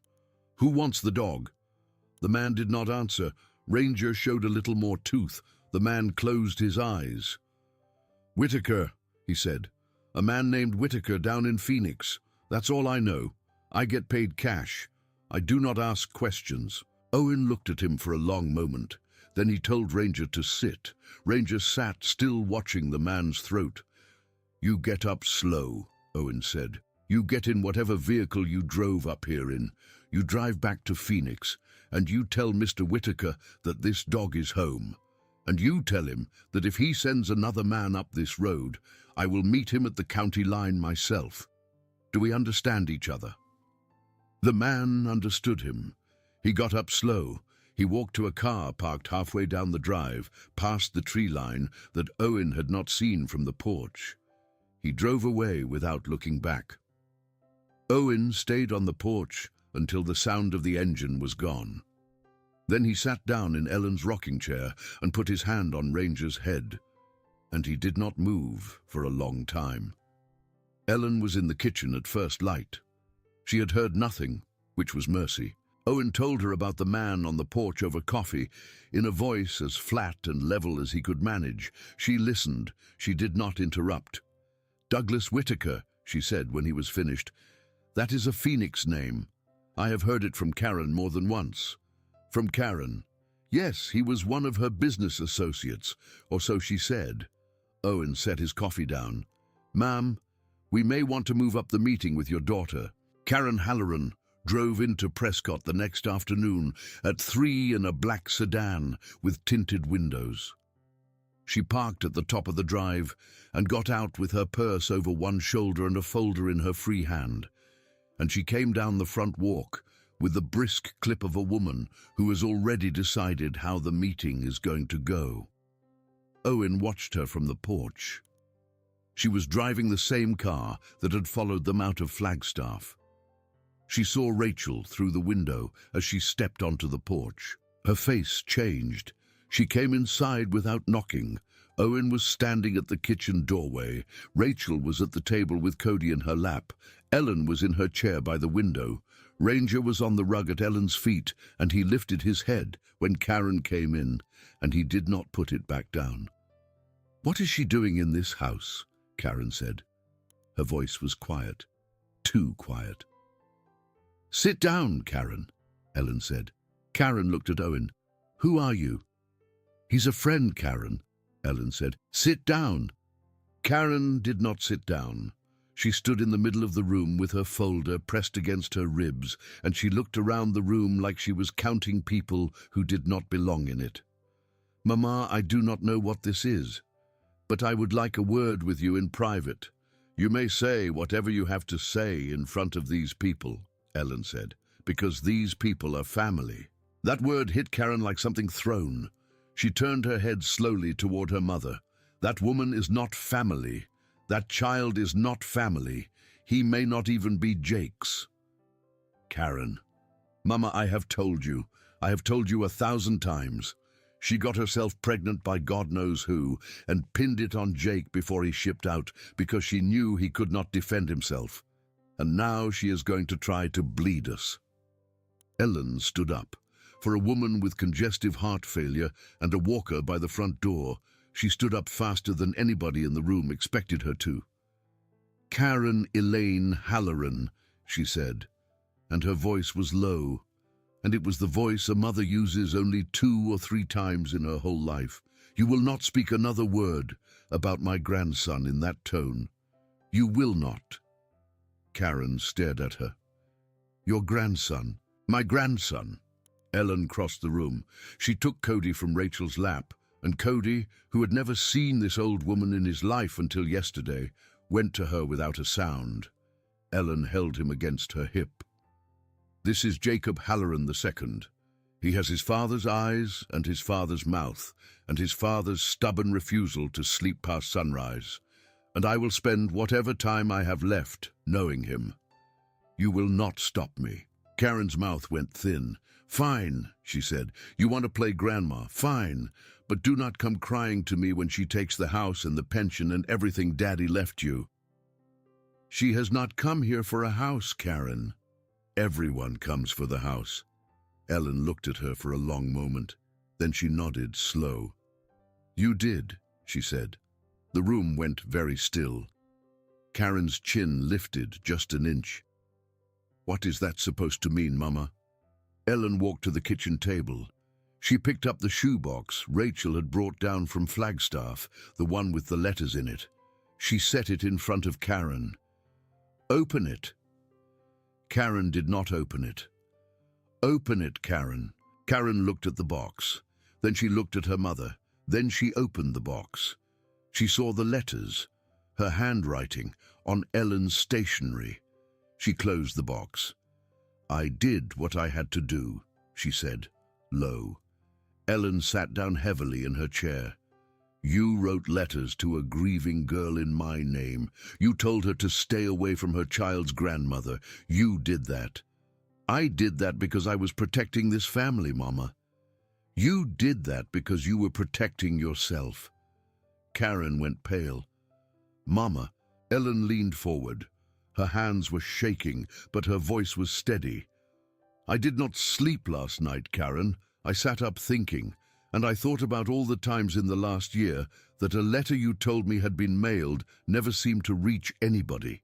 "Who wants the dog?" The man did not answer. Ranger showed a little more tooth. The man closed his eyes. "Whitaker," he said. "A man named Whitaker down in Phoenix. That's all I know. I get paid cash. I do not ask questions." Owen looked at him for a long moment. Then he told Ranger to sit. Ranger sat, still watching the man's throat. "You get up slow," Owen said. "You get in whatever vehicle you drove up here in. You drive back to Phoenix, and you tell Mr. Whitaker that this dog is home. And you tell him that if he sends another man up this road, I will meet him at the county line myself." Do we understand each other?" The man understood him. He got up slow. He walked to a car parked halfway down the drive, past the tree line that Owen had not seen from the porch. He drove away without looking back. Owen stayed on the porch until the sound of the engine was gone. Then he sat down in Ellen's rocking chair and put his hand on Ranger's head, and he did not move for a long time. Ellen was in the kitchen at first light. She had heard nothing, which was mercy. Owen told her about the man on the porch over coffee, in a voice as flat and level as he could manage. She listened. She did not interrupt. "Douglas Whitaker," she said when he was finished. "That is a Phoenix name. I have heard it from Karen more than once." "From Karen?" "Yes, he was one of her business associates, or so she said." Owen set his coffee down. "Ma'am, we may want to move up the meeting with your daughter." Karen Halloran drove into Prescott the next afternoon at 3 in a black sedan with tinted windows. She parked at the top of the drive and got out with her purse over one shoulder and a folder in her free hand. And she came down the front walk with the brisk clip of a woman who has already decided how the meeting is going to go. Owen watched her from the porch. She was driving the same car that had followed them out of Flagstaff. She saw Rachel through the window as she stepped onto the porch. Her face changed. She came inside without knocking. Owen was standing at the kitchen doorway. Rachel was at the table with Cody in her lap. Ellen was in her chair by the window. Ranger was on the rug at Ellen's feet, and he lifted his head when Karen came in, and he did not put it back down. "What is she doing in this house?" Karen said. Her voice was quiet, too quiet. "Sit down, Karen," Ellen said. Karen looked at Owen. "Who are you?" "He's a friend, Karen," Ellen said. "Sit down." Karen did not sit down. She stood in the middle of the room with her folder pressed against her ribs, and she looked around the room like she was counting people who did not belong in it. "Mama, I do not know what this is, but I would like a word with you in private. You may say whatever you have to say in front of these people," Ellen said, "because these people are family." That word hit Karen like something thrown. She turned her head slowly toward her mother. "That woman is not family. That child is not family. He may not even be Jake's." "Karen, Mama, I have told you. I have told you 1,000 times. She got herself pregnant by God knows who and pinned it on Jake before he shipped out because she knew he could not defend himself. And now she is going to try to bleed us." Ellen stood up. For a woman with congestive heart failure and a walker by the front door, she stood up faster than anybody in the room expected her to. "Karen Elaine Halloran," she said, and her voice was low, and it was the voice a mother uses only 2 or 3 times in her whole life. "You will not speak another word about my grandson in that tone. You will not." Karen stared at her. "Your grandson, my grandson." Ellen crossed the room. She took Cody from Rachel's lap, and Cody, who had never seen this old woman in his life until yesterday, went to her without a sound. Ellen held him against her hip. "This is Jacob Halloran II. He has his father's eyes and his father's mouth, and his father's stubborn refusal to sleep past sunrise. And I will spend whatever time I have left knowing him. You will not stop me." Karen's mouth went thin. "Fine," she said. "You want to play grandma. Fine. But do not come crying to me when she takes the house and the pension and everything Daddy left you." "She has not come here for a house, Karen." "Everyone comes for the house." Ellen looked at her for a long moment. Then she nodded, slow. "You did," she said. The room went very still. Karen's chin lifted just an inch. "What is that supposed to mean, Mama?" Ellen walked to the kitchen table. She picked up the shoebox Rachel had brought down from Flagstaff, the one with the letters in it. She set it in front of Karen. "Open it." Karen did not open it. "Open it, Karen." Karen looked at the box. Then she looked at her mother. Then she opened the box. She saw the letters, her handwriting, on Ellen's stationery. She closed the box. "I did what I had to do," she said, low. Ellen sat down heavily in her chair. "You wrote letters to a grieving girl in my name. You told her to stay away from her child's grandmother. You did that. I did that because I was protecting this family, Mama. You did that because you were protecting yourself." Karen went pale. "Mama," Ellen leaned forward. Her hands were shaking, but her voice was steady. "I did not sleep last night, Karen. I sat up thinking, and I thought about all the times in the last year that a letter you told me had been mailed never seemed to reach anybody.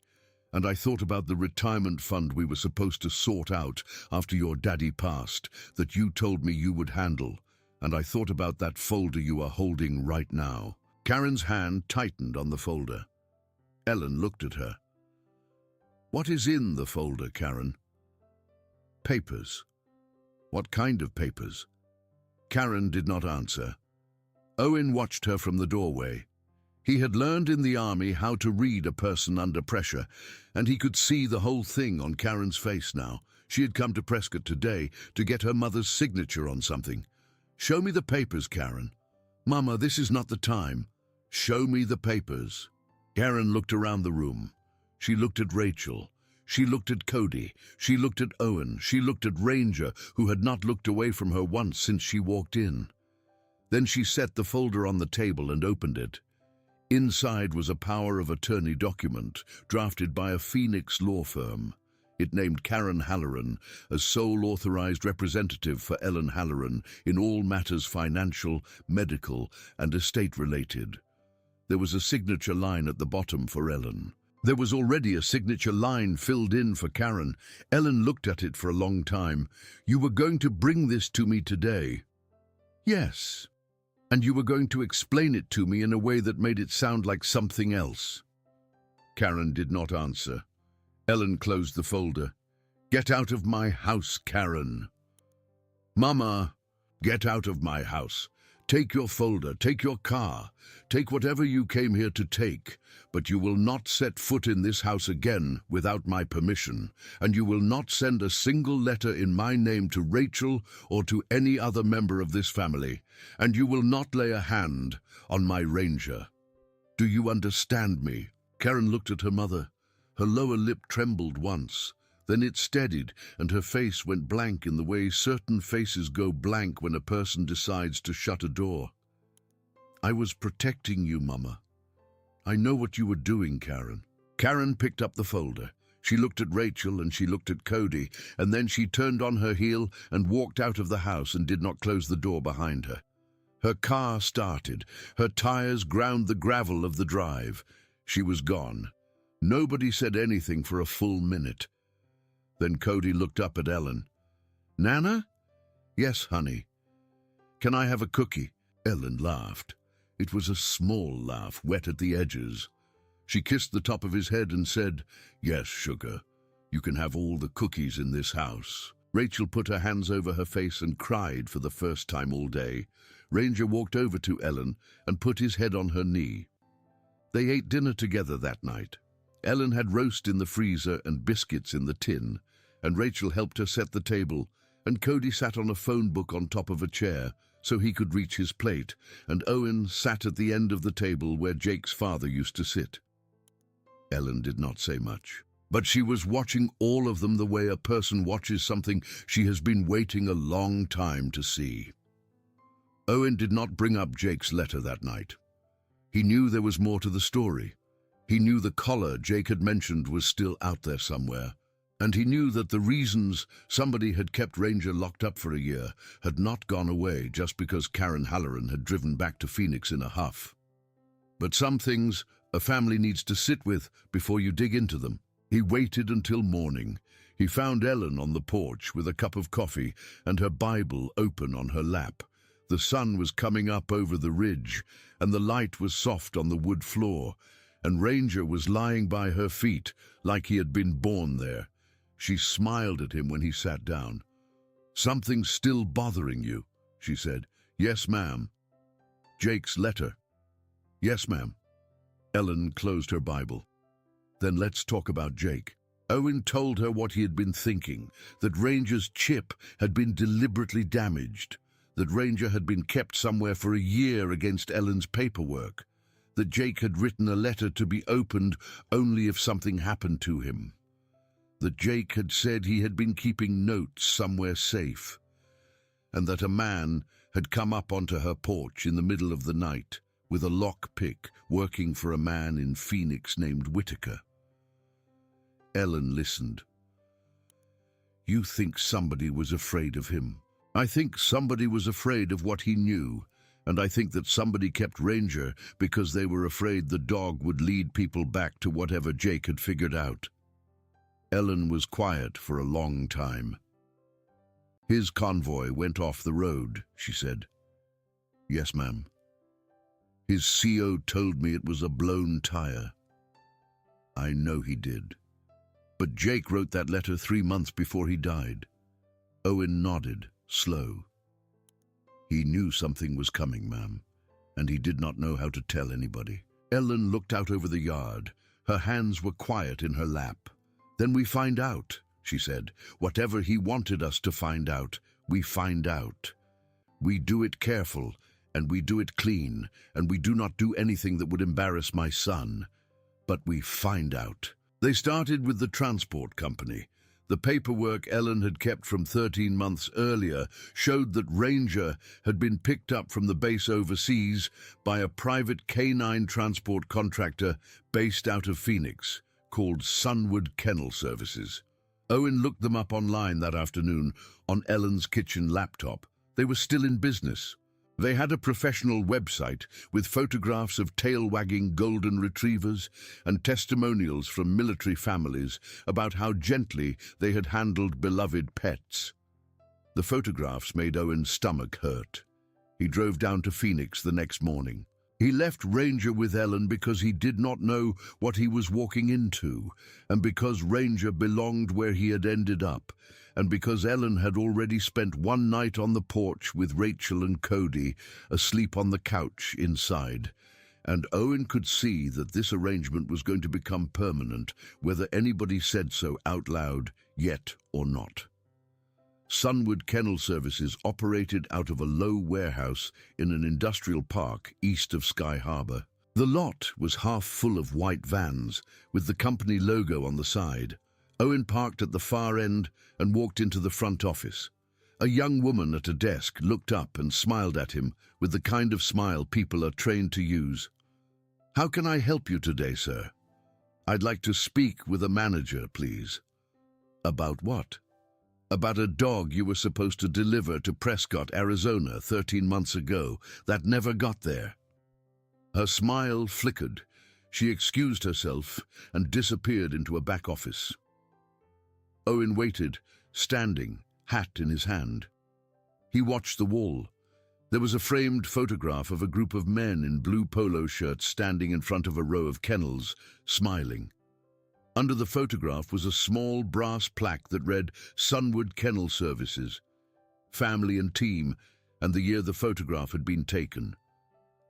And I thought about the retirement fund we were supposed to sort out after your daddy passed, that you told me you would handle. And I thought about that folder you are holding right now." Karen's hand tightened on the folder. Ellen looked at her. "What is in the folder, Karen?" "Papers." "What kind of papers?" Karen did not answer. Owen watched her from the doorway. He had learned in the army how to read a person under pressure, and he could see the whole thing on Karen's face now. She had come to Prescott today to get her mother's signature on something. "Show me the papers, Karen." "Mama, this is not the time." "Show me the papers." Karen looked around the room. She looked at Rachel. She looked at Cody. She looked at Owen. She looked at Ranger, who had not looked away from her once since she walked in. Then she set the folder on the table and opened it. Inside was a power of attorney document drafted by a Phoenix law firm. It named Karen Halloran as sole authorized representative for Ellen Halloran in all matters financial, medical, and estate-related. There was a signature line at the bottom for Ellen. There was already a signature line filled in for Karen. Ellen looked at it for a long time. "You were going to bring this to me today." "Yes. And you were going to explain it to me in a way that made it sound like something else." Karen did not answer. Ellen closed the folder. "Get out of my house, Karen." "Mama, get out of my house. Take your folder, take your car, take whatever you came here to take, but you will not set foot in this house again without my permission, and you will not send a single letter in my name to Rachel or to any other member of this family, and you will not lay a hand on my Ranger. Do you understand me?" Karen looked at her mother. Her lower lip trembled once. Then it steadied, and her face went blank in the way certain faces go blank when a person decides to shut a door. "I was protecting you, Mama. I know what you were doing, Karen." Karen picked up the folder. She looked at Rachel and she looked at Cody, and then she turned on her heel and walked out of the house and did not close the door behind her. Her car started. Her tires ground the gravel of the drive. She was gone. Nobody said anything for a full minute. Then Cody looked up at Ellen. "Nana?" "Yes, honey." "Can I have a cookie?" Ellen laughed. It was a small laugh, wet at the edges. She kissed the top of his head and said, "Yes, sugar. You can have all the cookies in this house." Rachel put her hands over her face and cried for the first time all day. Ranger walked over to Ellen and put his head on her knee. They ate dinner together that night. Ellen had roast in the freezer and biscuits in the tin, and Rachel helped her set the table, and Cody sat on a phone book on top of a chair so he could reach his plate, and Owen sat at the end of the table where Jake's father used to sit. Ellen did not say much, but she was watching all of them the way a person watches something she has been waiting a long time to see. Owen did not bring up Jake's letter that night. He knew there was more to the story. He knew the collar Jake had mentioned was still out there somewhere, and he knew that the reasons somebody had kept Ranger locked up for a year had not gone away just because Karen Halloran had driven back to Phoenix in a huff. But some things a family needs to sit with before you dig into them. He waited until morning. He found Ellen on the porch with a cup of coffee and her Bible open on her lap. The sun was coming up over the ridge, and the light was soft on the wood floor, and Ranger was lying by her feet like he had been born there. She smiled at him when he sat down. "Something's still bothering you," she said. "Yes, ma'am." "Jake's letter." "Yes, ma'am." Ellen closed her Bible. "Then let's talk about Jake." Owen told her what he had been thinking, that Ranger's chip had been deliberately damaged, that Ranger had been kept somewhere for a year against Ellen's paperwork, that Jake had written a letter to be opened only if something happened to him, that Jake had said he had been keeping notes somewhere safe, and that a man had come up onto her porch in the middle of the night with a lockpick working for a man in Phoenix named Whitaker. Ellen listened. You think somebody was afraid of him. I think somebody was afraid of what he knew, and I think that somebody kept Ranger because they were afraid the dog would lead people back to whatever Jake had figured out. Ellen was quiet for a long time. His convoy went off the road, she said. Yes, ma'am. His CO told me it was a blown tire. I know he did. But Jake wrote that letter 3 months before he died. Owen nodded, slow. He knew something was coming, ma'am, and he did not know how to tell anybody. Ellen looked out over the yard. Her hands were quiet in her lap. Then we find out, she said. Whatever he wanted us to find out, we find out. We do it careful, and we do it clean, and we do not do anything that would embarrass my son. But we find out. They started with the transport company. The paperwork Ellen had kept from 13 months earlier showed that Ranger had been picked up from the base overseas by a private canine transport contractor based out of Phoenix, called Sunwood Kennel Services. Owen looked them up online that afternoon on Ellen's kitchen laptop. They were still in business. They had a professional website with photographs of tail-wagging golden retrievers and testimonials from military families about how gently they had handled beloved pets. The photographs made Owen's stomach hurt. He drove down to Phoenix the next morning. He left Ranger with Ellen because he did not know what he was walking into, and because Ranger belonged where he had ended up, and because Ellen had already spent one night on the porch with Rachel and Cody, asleep on the couch inside. And Owen could see that this arrangement was going to become permanent, whether anybody said so out loud yet or not. Sunwood Kennel Services operated out of a low warehouse in an industrial park east of Sky Harbor. The lot was half full of white vans, with the company logo on the side. Owen parked at the far end and walked into the front office. A young woman at a desk looked up and smiled at him with the kind of smile people are trained to use. "How can I help you today, sir?" "I'd like to speak with a manager, please." "About what?" "About a dog you were supposed to deliver to Prescott, Arizona 13 months ago that never got there." Her smile flickered. She excused herself and disappeared into a back office. Owen waited, standing, hat in his hand. He watched the wall. There was a framed photograph of a group of men in blue polo shirts standing in front of a row of kennels, smiling. Under the photograph was a small brass plaque that read Sunwood Kennel Services, family and team, and the year the photograph had been taken.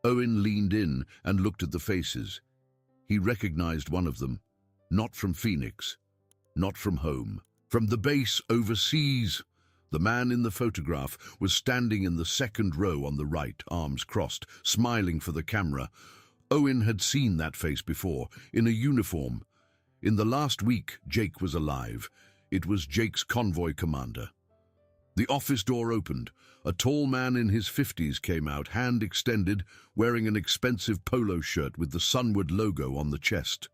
Owen leaned in and looked at the faces. He recognized one of them, not from Phoenix, not from home, from the base overseas. The man in the photograph was standing in the second row on the right, arms crossed, smiling for the camera. Owen had seen that face before, in a uniform. In the last week, Jake was alive. It was Jake's convoy commander. The office door opened. A tall man in his 50s came out, hand extended, wearing an expensive polo shirt with the Sunwood logo on the chest.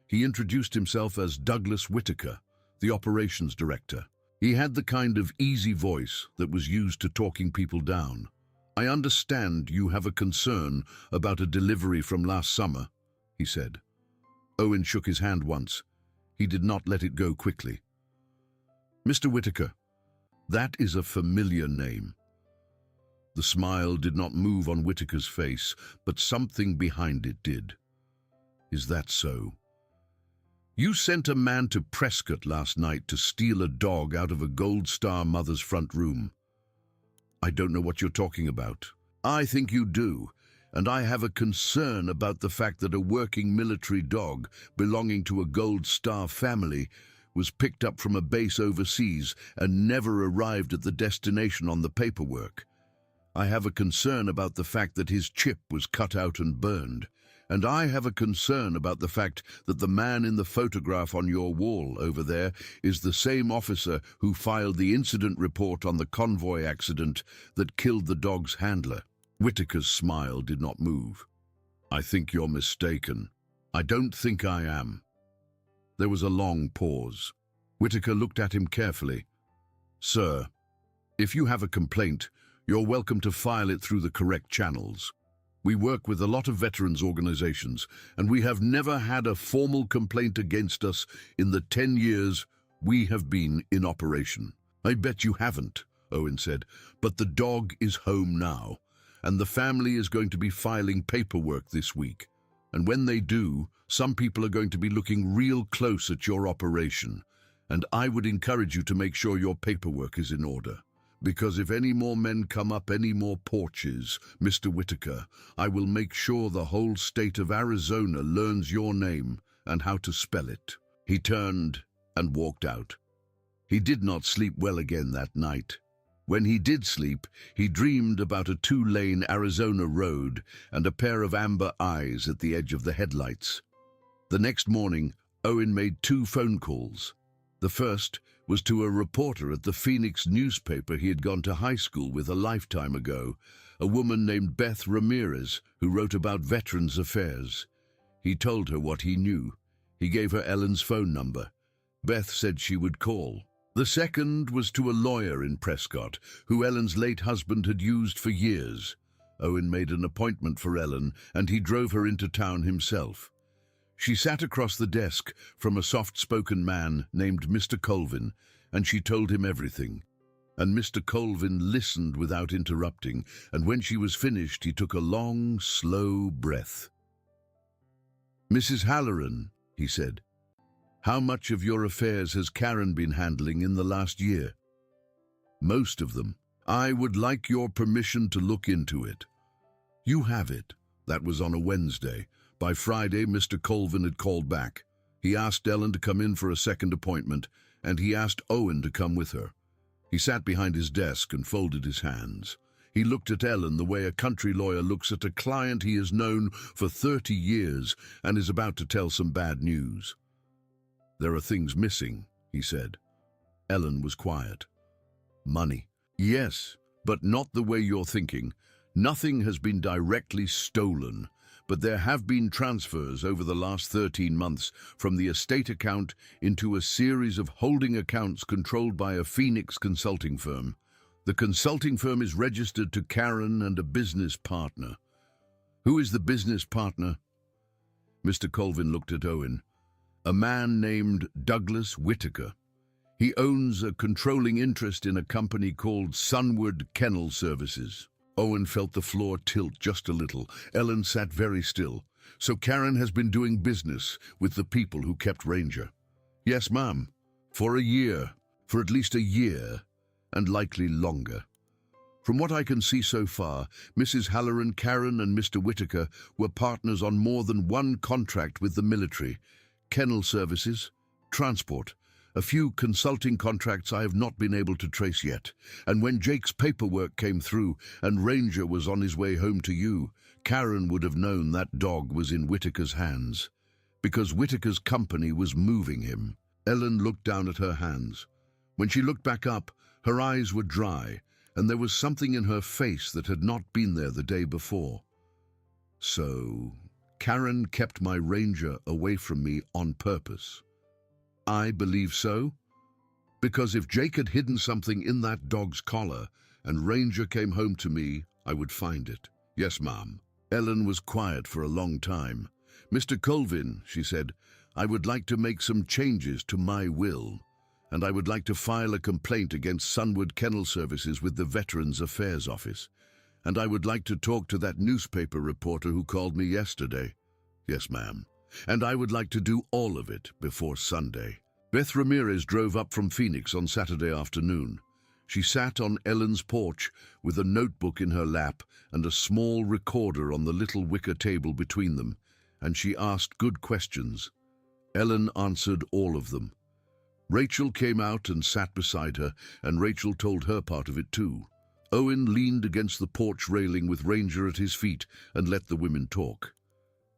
He introduced himself as Douglas Whitaker, the operations director. He had the kind of easy voice that was used to talking people down. "I understand you have a concern about a delivery from last summer," he said. Owen shook his hand once. He did not let it go quickly. "Mr. Whitaker, that is a familiar name." The smile did not move on Whitaker's face, but something behind it did. "Is that so? You sent a man to Prescott last night to steal a dog out of a Gold Star mother's front room." "I don't know what you're talking about." "I think you do, and I have a concern about the fact that a working military dog belonging to a Gold Star family was picked up from a base overseas and never arrived at the destination on the paperwork. I have a concern about the fact that his chip was cut out and burned. And I have a concern about the fact that the man in the photograph on your wall over there is the same officer who filed the incident report on the convoy accident that killed the dog's handler. Whitaker's smile did not move. I think you're mistaken. I don't think I am. There was a long pause. Whitaker looked at him carefully. Sir, if you have a complaint, you're welcome to file it through the correct channels. We work with a lot of veterans organizations, and we have never had a formal complaint against us in the 10 years we have been in operation. I bet you haven't, Owen said, but the dog is home now, and the family is going to be filing paperwork this week. And when they do, some people are going to be looking real close at your operation, and I would encourage you to make sure your paperwork is in order. Because if any more men come up any more porches, Mr. Whitaker, I will make sure the whole state of Arizona learns your name and how to spell it. He turned and walked out. He did not sleep well again that night. When he did sleep, he dreamed about a 2-lane Arizona road and a pair of amber eyes at the edge of the headlights. The next morning, Owen made 2 phone calls. The first was to a reporter at the Phoenix newspaper he had gone to high school with a lifetime ago, a woman named Beth Ramirez, who wrote about veterans' affairs. He told her what he knew. He gave her Ellen's phone number. Beth said she would call. The second was to a lawyer in Prescott, who Ellen's late husband had used for years. Owen made an appointment for Ellen, and he drove her into town himself. She sat across the desk from a soft-spoken man named Mr. Colvin, and she told him everything. And Mr. Colvin listened without interrupting, and when she was finished, he took a long, slow breath. Mrs. Halloran, he said, how much of your affairs has Karen been handling in the last year? Most of them. I would like your permission to look into it. You have it. That was on a Wednesday. By Friday, Mr. Colvin had called back. He asked Ellen to come in for a second appointment, and he asked Owen to come with her. He sat behind his desk and folded his hands. He looked at Ellen the way a country lawyer looks at a client he has known for 30 years and is about to tell some bad news. There are things missing, he said. Ellen was quiet. Money. Yes, but not the way you're thinking. Nothing has been directly stolen, but there have been transfers over the last 13 months from the estate account into a series of holding accounts controlled by a Phoenix consulting firm. The consulting firm is registered to Karen and a business partner. Who is the business partner? Mr. Colvin looked at Owen. A man named Douglas Whitaker. He owns a controlling interest in a company called Sunward Kennel Services. Owen felt the floor tilt just a little. Ellen sat very still. So Karen has been doing business with the people who kept Ranger. Yes, ma'am. For a year. For at least a year. And likely longer. From what I can see so far, Mrs. Halloran, Karen and Mr. Whitaker were partners on more than one contract with the military. Kennel services, transport, a few consulting contracts I have not been able to trace yet. And when Jake's paperwork came through and Ranger was on his way home to you, Karen would have known that dog was in Whitaker's hands, because Whitaker's company was moving him. Ellen looked down at her hands. When she looked back up, her eyes were dry, and there was something in her face that had not been there the day before. So, Karen kept my Ranger away from me on purpose. I believe so, because if Jake had hidden something in that dog's collar and Ranger came home to me, I would find it. Yes, ma'am. Ellen was quiet for a long time. Mr. Colvin, she said, I would like to make some changes to my will, and I would like to file a complaint against Sunward Kennel Services with the Veterans Affairs Office. And I would like to talk to that newspaper reporter who called me yesterday. Yes, ma'am. And I would like to do all of it before Sunday. Beth Ramirez drove up from Phoenix on Saturday afternoon. She sat on Ellen's porch with a notebook in her lap and a small recorder on the little wicker table between them, and she asked good questions. Ellen answered all of them. Rachel came out and sat beside her, and Rachel told her part of it too. Owen leaned against the porch railing with Ranger at his feet and let the women talk.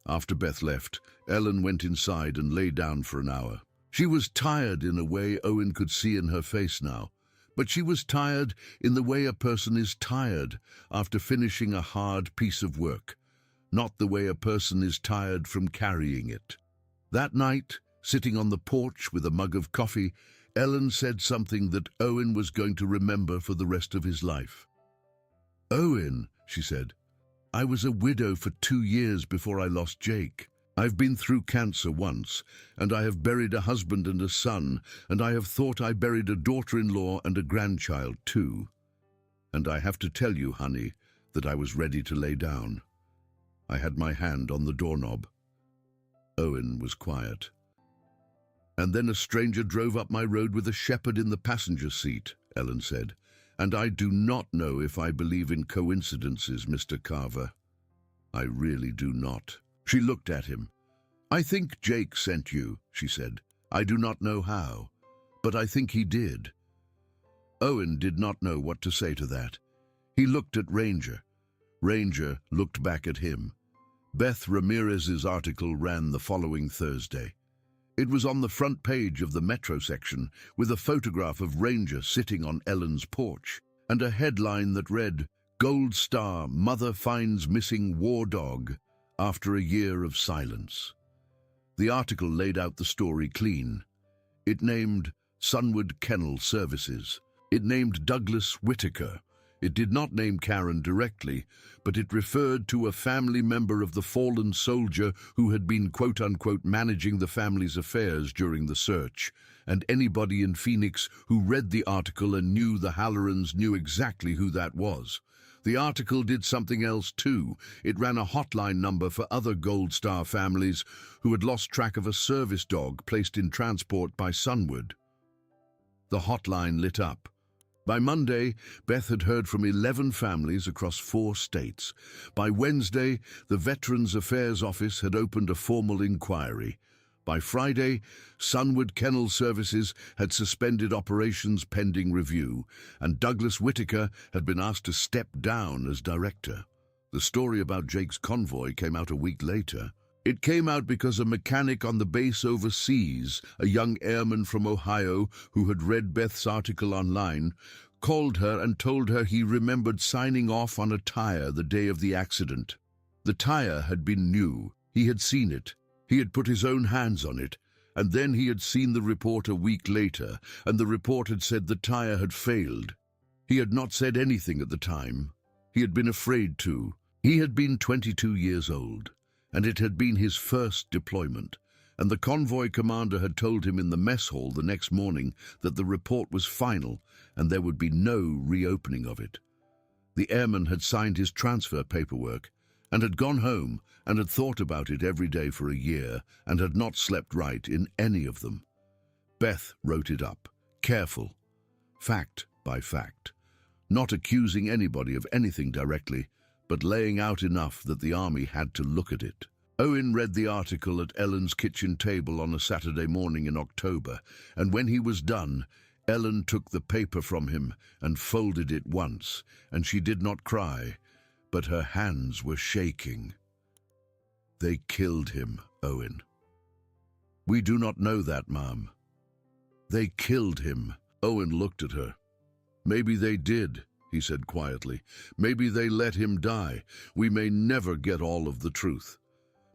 After Beth left, Ellen went inside and lay down for an hour. She was tired in a way Owen could see in her face now, but she was tired in the way a person is tired after finishing a hard piece of work, not the way a person is tired from carrying it. That night, sitting on the porch with a mug of coffee, Ellen said something that Owen was going to remember for the rest of his life. "Owen," she said, "I was a widow for 2 years before I lost Jake. I've been through cancer once, and I have buried a husband and a son, and I have thought I buried a daughter-in-law and a grandchild too. And I have to tell you, honey, that I was ready to lay down. I had my hand on the doorknob." Owen was quiet. "And then a stranger drove up my road with a shepherd in the passenger seat," Ellen said. "And I do not know if I believe in coincidences, Mr. Carver. I really do not." She looked at him. "I think Jake sent you," she said. "I do not know how, but I think he did." Owen did not know what to say to that. He looked at Ranger. Ranger looked back at him. Beth Ramirez's article ran the following Thursday. It was on the front page of the Metro section with a photograph of Ranger sitting on Ellen's porch and a headline that read, "Gold Star, Mother Finds Missing War Dog After a Year of Silence." The article laid out the story clean. It named Sunwood Kennel Services. It named Douglas Whitaker. It did not name Karen directly, but it referred to a family member of the fallen soldier who had been quote-unquote managing the family's affairs during the search, and anybody in Phoenix who read the article and knew the Hallorans knew exactly who that was. The article did something else too. It ran a hotline number for other Gold Star families who had lost track of a service dog placed in transport by Sunwood. The hotline lit up. By Monday, Beth had heard from 11 families across 4 states. By Wednesday, the Veterans Affairs Office had opened a formal inquiry. By Friday, Sunwood Kennel Services had suspended operations pending review, and Douglas Whitaker had been asked to step down as director. The story about Jake's convoy came out a week later. It came out because a mechanic on the base overseas, a young airman from Ohio who had read Beth's article online, called her and told her he remembered signing off on a tire the day of the accident. The tire had been new. He had seen it. He had put his own hands on it, and then he had seen the report a week later, and the report had said the tire had failed. He had not said anything at the time. He had been afraid to. He had been 22 years old, and it had been his first deployment, and the convoy commander had told him in the mess hall the next morning that the report was final and there would be no reopening of it. The airman had signed his transfer paperwork and had gone home and had thought about it every day for a year and had not slept right in any of them. Beth wrote it up, careful, fact by fact, not accusing anybody of anything directly, but laying out enough that the army had to look at it. Owen read the article at Ellen's kitchen table on a Saturday morning in October, and when he was done, Ellen took the paper from him and folded it once, and she did not cry, but her hands were shaking. "They killed him, Owen." "We do not know that, Mom." "They killed him." Owen looked at her. "Maybe they did," he said quietly. "Maybe they let him die. We may never get all of the truth.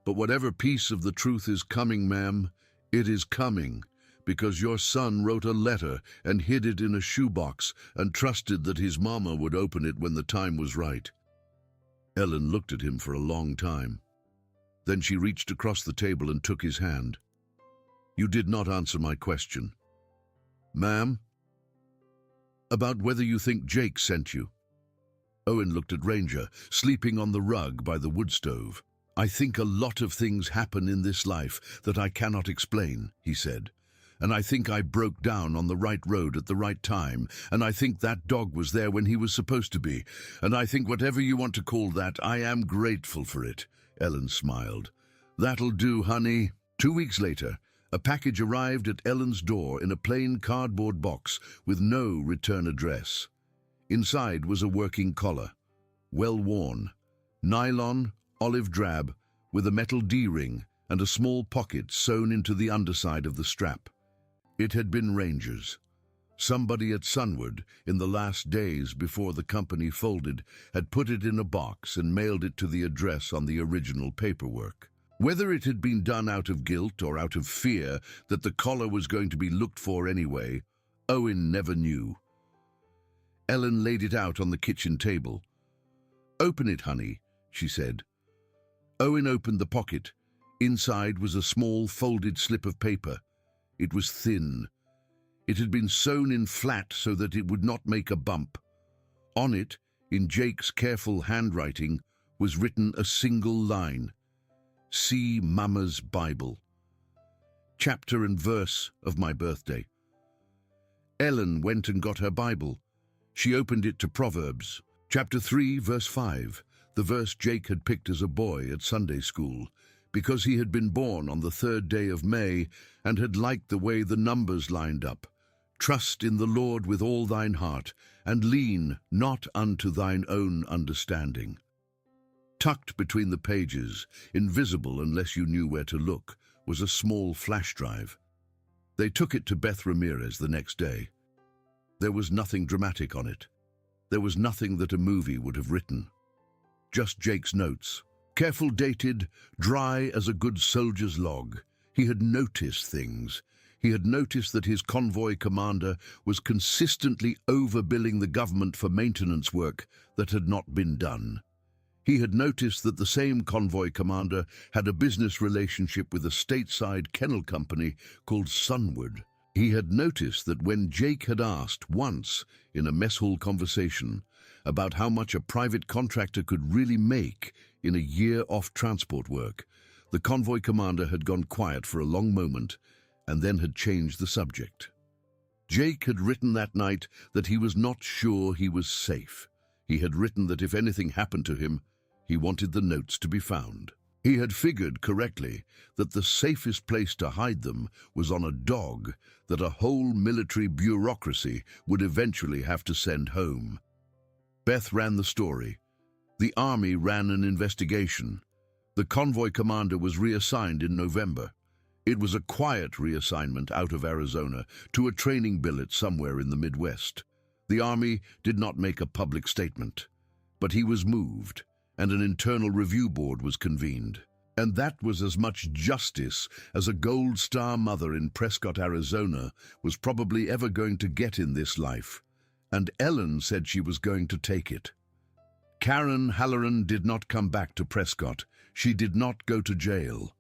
But whatever piece of the truth is coming, ma'am, it is coming, because your son wrote a letter and hid it in a shoebox and trusted that his mama would open it when the time was right." Ellen looked at him for a long time. Then she reached across the table and took his hand. "You did not answer my question." "Ma'am?" "About whether you think Jake sent you." Owen looked at Ranger, sleeping on the rug by the wood stove. "I think a lot of things happen in this life that I cannot explain," he said. "And I think I broke down on the right road at the right time, and I think that dog was there when he was supposed to be, and I think whatever you want to call that, I am grateful for it." Ellen smiled. "That'll do, honey." 2 weeks later, A package arrived at Ellen's door in a plain cardboard box with no return address. Inside was a working collar, well worn, nylon, olive drab, with a metal D-ring and a small pocket sewn into the underside of the strap. It had been Ranger's. Somebody at Sunward, in the last days before the company folded, had put it in a box and mailed it to the address on the original paperwork. Whether it had been done out of guilt or out of fear that the collar was going to be looked for anyway, Owen never knew. Ellen laid it out on the kitchen table. "Open it, honey," she said. Owen opened the pocket. Inside was a small folded slip of paper. It was thin. It had been sewn in flat so that it would not make a bump. On it, in Jake's careful handwriting, was written a single line: "See Mama's Bible. Chapter and verse of my birthday." Ellen went and got her Bible. She opened it to Proverbs, chapter 3, verse 5, the verse Jake had picked as a boy at Sunday school, because he had been born on the 3rd day of May and had liked the way the numbers lined up. "Trust in the Lord with all thine heart, and lean not unto thine own understanding." Tucked between the pages, invisible unless you knew where to look, was a small flash drive. They took it to Beth Ramirez the next day. There was nothing dramatic on it. There was nothing that a movie would have written. Just Jake's notes, careful dated, dry as a good soldier's log. He had noticed things. He had noticed that his convoy commander was consistently overbilling the government for maintenance work that had not been done. He had noticed that the same convoy commander had a business relationship with a stateside kennel company called Sunward. He had noticed that when Jake had asked once, in a mess hall conversation, about how much a private contractor could really make in a year off transport work, the convoy commander had gone quiet for a long moment and then had changed the subject. Jake had written that night that he was not sure he was safe. He had written that if anything happened to him, he wanted the notes to be found. He had figured correctly that the safest place to hide them was on a dog that a whole military bureaucracy would eventually have to send home. Beth ran the story. The Army ran an investigation. The convoy commander was reassigned in November. It was a quiet reassignment out of Arizona to a training billet somewhere in the Midwest. The Army did not make a public statement, but he was moved, and an internal review board was convened. And that was as much justice as a Gold Star mother in Prescott, Arizona, was probably ever going to get in this life. And Ellen said she was going to take it. Karen Halloran did not come back to Prescott. She did not go to jail.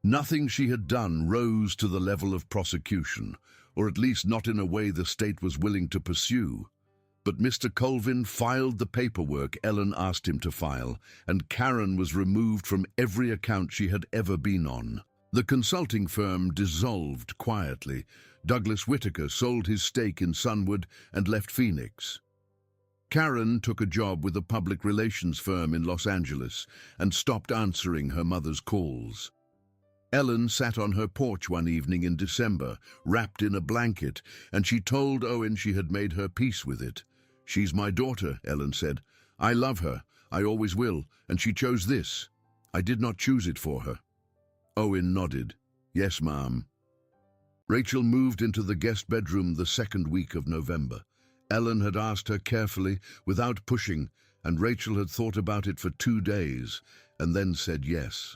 Nothing she had done rose to the level of prosecution, or at least not in a way the state was willing to pursue. But Mr. Colvin filed the paperwork Ellen asked him to file, and Karen was removed from every account she had ever been on. The consulting firm dissolved quietly. Douglas Whitaker sold his stake in Sunward and left Phoenix. Karen took a job with a public relations firm in Los Angeles and stopped answering her mother's calls. Ellen sat on her porch one evening in December, wrapped in a blanket, and she told Owen she had made her peace with it. "She's my daughter," Ellen said. "I love her. I always will, and she chose this. I did not choose it for her." Owen nodded. "Yes, ma'am." Rachel moved into the guest bedroom the 2nd week of November. Ellen had asked her carefully, without pushing, and Rachel had thought about it for 2 days, and then said yes.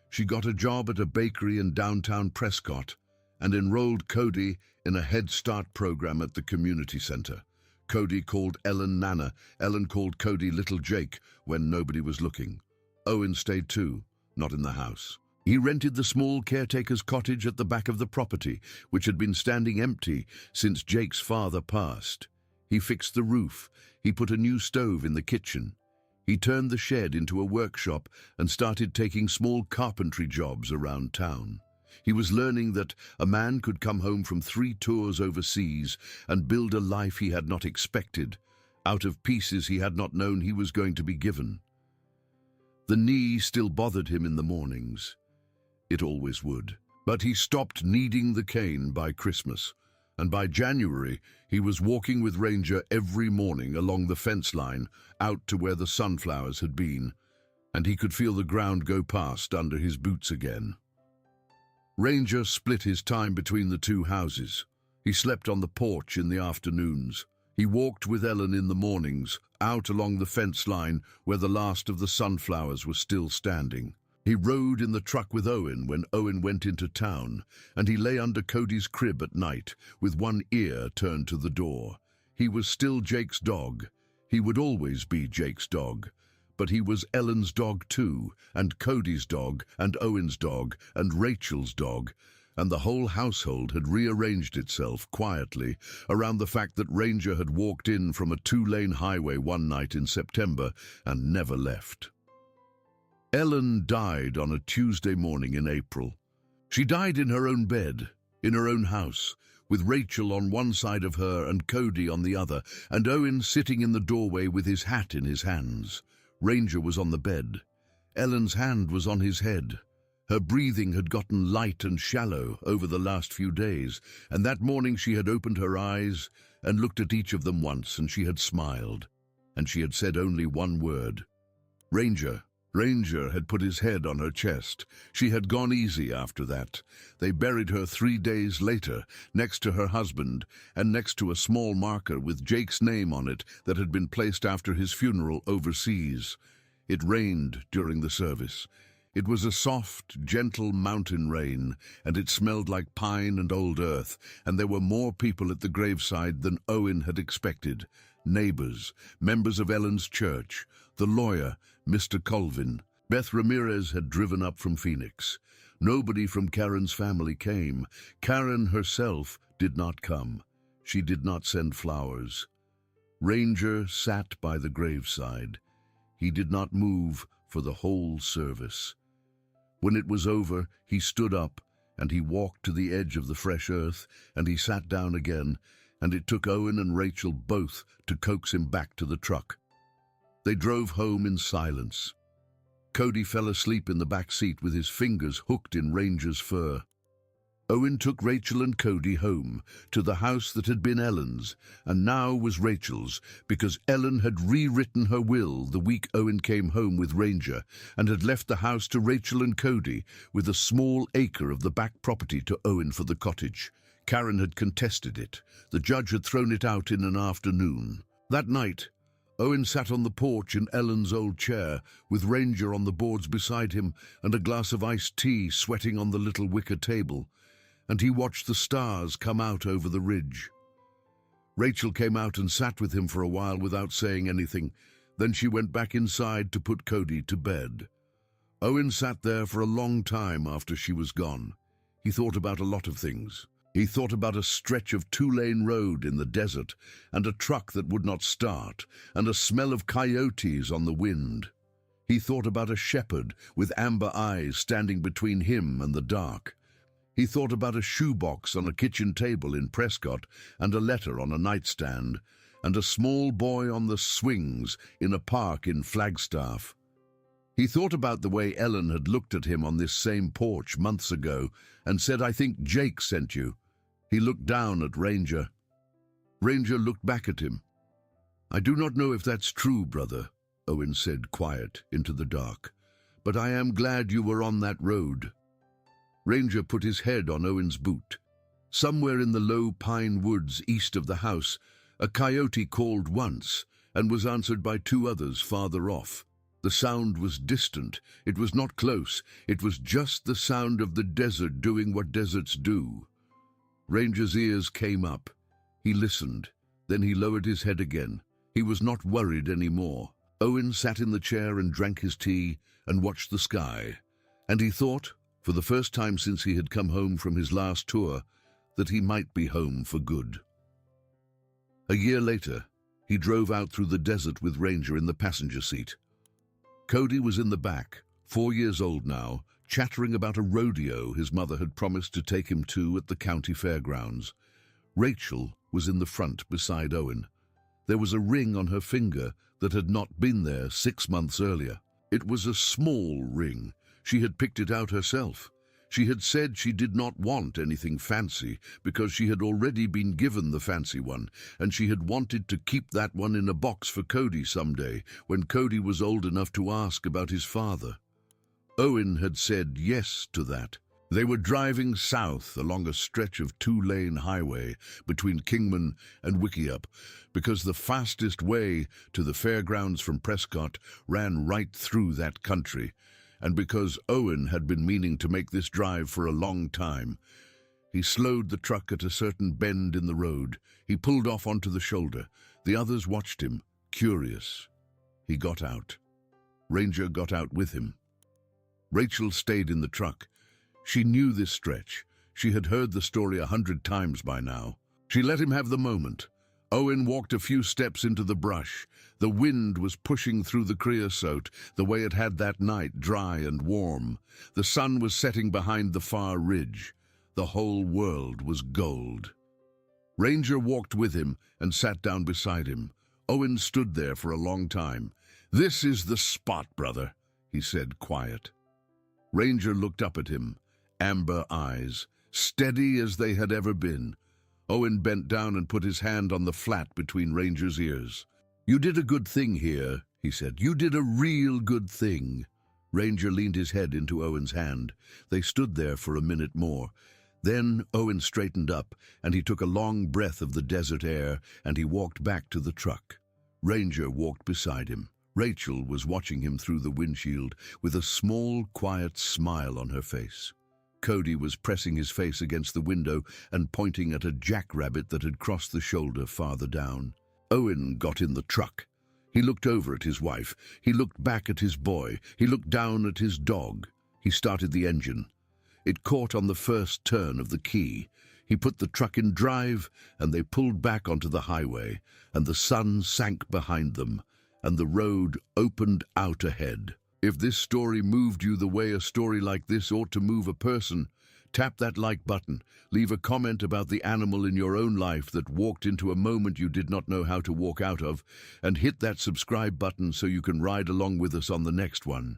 She got a job at a bakery in downtown Prescott and enrolled Cody in a Head Start program at the community center. Cody called Ellen Nana. Ellen called Cody Little Jake when nobody was looking. Owen stayed too, not in the house. He rented the small caretaker's cottage at the back of the property, which had been standing empty since Jake's father passed. He fixed the roof. He put a new stove in the kitchen. He turned the shed into a workshop and started taking small carpentry jobs around town. He was learning that a man could come home from 3 tours overseas and build a life he had not expected, out of pieces he had not known he was going to be given. The knee still bothered him in the mornings. It always would. But he stopped needing the cane by Christmas, and by January he was walking with Ranger every morning along the fence line out to where the sunflowers had been, and he could feel the ground go past under his boots again. Ranger split his time between the two houses. He slept on the porch in the afternoons. He walked with Ellen in the mornings, out along the fence line where the last of the sunflowers was still standing. He rode in the truck with Owen when Owen went into town, and he lay under Cody's crib at night, with one ear turned to the door. He was still Jake's dog. He would always be Jake's dog. But he was Ellen's dog too, and Cody's dog, and Owen's dog, and Rachel's dog, and the whole household had rearranged itself quietly around the fact that Ranger had walked in from a two-lane highway one night in September and never left. Ellen died on a Tuesday morning in April. She died in her own bed, in her own house, with Rachel on one side of her and Cody on the other, and Owen sitting in the doorway with his hat in his hands. Ranger was on the bed. Ellen's hand was on his head. Her breathing had gotten light and shallow over the last few days, and that morning she had opened her eyes and looked at each of them once, and she had smiled, and she had said only one word. Ranger. Ranger had put his head on her chest. She had gone easy after that. They buried her 3 days later, next to her husband, and next to a small marker with Jake's name on it that had been placed after his funeral overseas. It rained during the service. It was a soft, gentle mountain rain, and it smelled like pine and old earth, and there were more people at the graveside than Owen had expected. Neighbors, members of Ellen's church, the lawyer, Mr. Colvin. Beth Ramirez had driven up from Phoenix. Nobody from Karen's family came. Karen herself did not come. She did not send flowers. Ranger sat by the graveside. He did not move for the whole service. When it was over, he stood up, and he walked to the edge of the fresh earth, and he sat down again, and it took Owen and Rachel both to coax him back to the truck. They drove home in silence. Cody fell asleep in the back seat with his fingers hooked in Ranger's fur. Owen took Rachel and Cody home to the house that had been Ellen's and now was Rachel's, because Ellen had rewritten her will the week Owen came home with Ranger and had left the house to Rachel and Cody, with a small acre of the back property to Owen for the cottage. Karen had contested it. The judge had thrown it out in an afternoon. That night, Owen sat on the porch in Ellen's old chair, with Ranger on the boards beside him and a glass of iced tea sweating on the little wicker table, and he watched the stars come out over the ridge. Rachel came out and sat with him for a while without saying anything. Then she went back inside to put Cody to bed. Owen sat there for a long time after she was gone. He thought about a lot of things. He thought about a stretch of two-lane road in the desert, and a truck that would not start, and a smell of coyotes on the wind. He thought about a shepherd with amber eyes standing between him and the dark. He thought about a shoebox on a kitchen table in Prescott, and a letter on a nightstand, and a small boy on the swings in a park in Flagstaff. He thought about the way Ellen had looked at him on this same porch months ago and said, "I think Jake sent you." He looked down at Ranger. Ranger looked back at him. "I do not know if that's true, brother," Owen said, quiet, into the dark, "but I am glad you were on that road." Ranger put his head on Owen's boot. Somewhere in the low pine woods east of the house, a coyote called once and was answered by two others farther off. The sound was distant. It was not close. It was just the sound of the desert doing what deserts do. Ranger's ears came up. He listened. Then he lowered his head again. He was not worried anymore. Owen sat in the chair and drank his tea and watched the sky. And he thought, for the first time since he had come home from his last tour, that he might be home for good. A year later, he drove out through the desert with Ranger in the passenger seat. Cody was in the back, 4 years old now, chattering about a rodeo his mother had promised to take him to at the county fairgrounds. Rachel was in the front beside Owen. There was a ring on her finger that had not been there 6 months earlier. It was a small ring. She had picked it out herself. She had said she did not want anything fancy because she had already been given the fancy one, and she had wanted to keep that one in a box for Cody someday when Cody was old enough to ask about his father. Owen had said yes to that. They were driving south along a stretch of two-lane highway between Kingman and Wickiup because the fastest way to the fairgrounds from Prescott ran right through that country, and because Owen had been meaning to make this drive for a long time. He slowed the truck at a certain bend in the road. He pulled off onto the shoulder. The others watched him, curious. He got out. Ranger got out with him. Rachel stayed in the truck. She knew this stretch. She had heard the story 100 times by now. She let him have the moment. Owen walked a few steps into the brush. The wind was pushing through the creosote, the way it had that night, dry and warm. The sun was setting behind the far ridge. The whole world was gold. Ranger walked with him and sat down beside him. Owen stood there for a long time. "This is the spot, brother," he said, quiet. Ranger looked up at him, amber eyes, steady as they had ever been. Owen bent down and put his hand on the flat between Ranger's ears. "You did a good thing here," he said. "You did a real good thing." Ranger leaned his head into Owen's hand. They stood there for a minute more. Then Owen straightened up, and he took a long breath of the desert air, and he walked back to the truck. Ranger walked beside him. Rachel was watching him through the windshield with a small, quiet smile on her face. Cody was pressing his face against the window and pointing at a jackrabbit that had crossed the shoulder farther down. Owen got in the truck. He looked over at his wife. He looked back at his boy. He looked down at his dog. He started the engine. It caught on the first turn of the key. He put the truck in drive, and they pulled back onto the highway, and the sun sank behind them, and the road opened out ahead. If this story moved you the way a story like this ought to move a person, tap that like button, leave a comment about the animal in your own life that walked into a moment you did not know how to walk out of, and hit that subscribe button so you can ride along with us on the next one.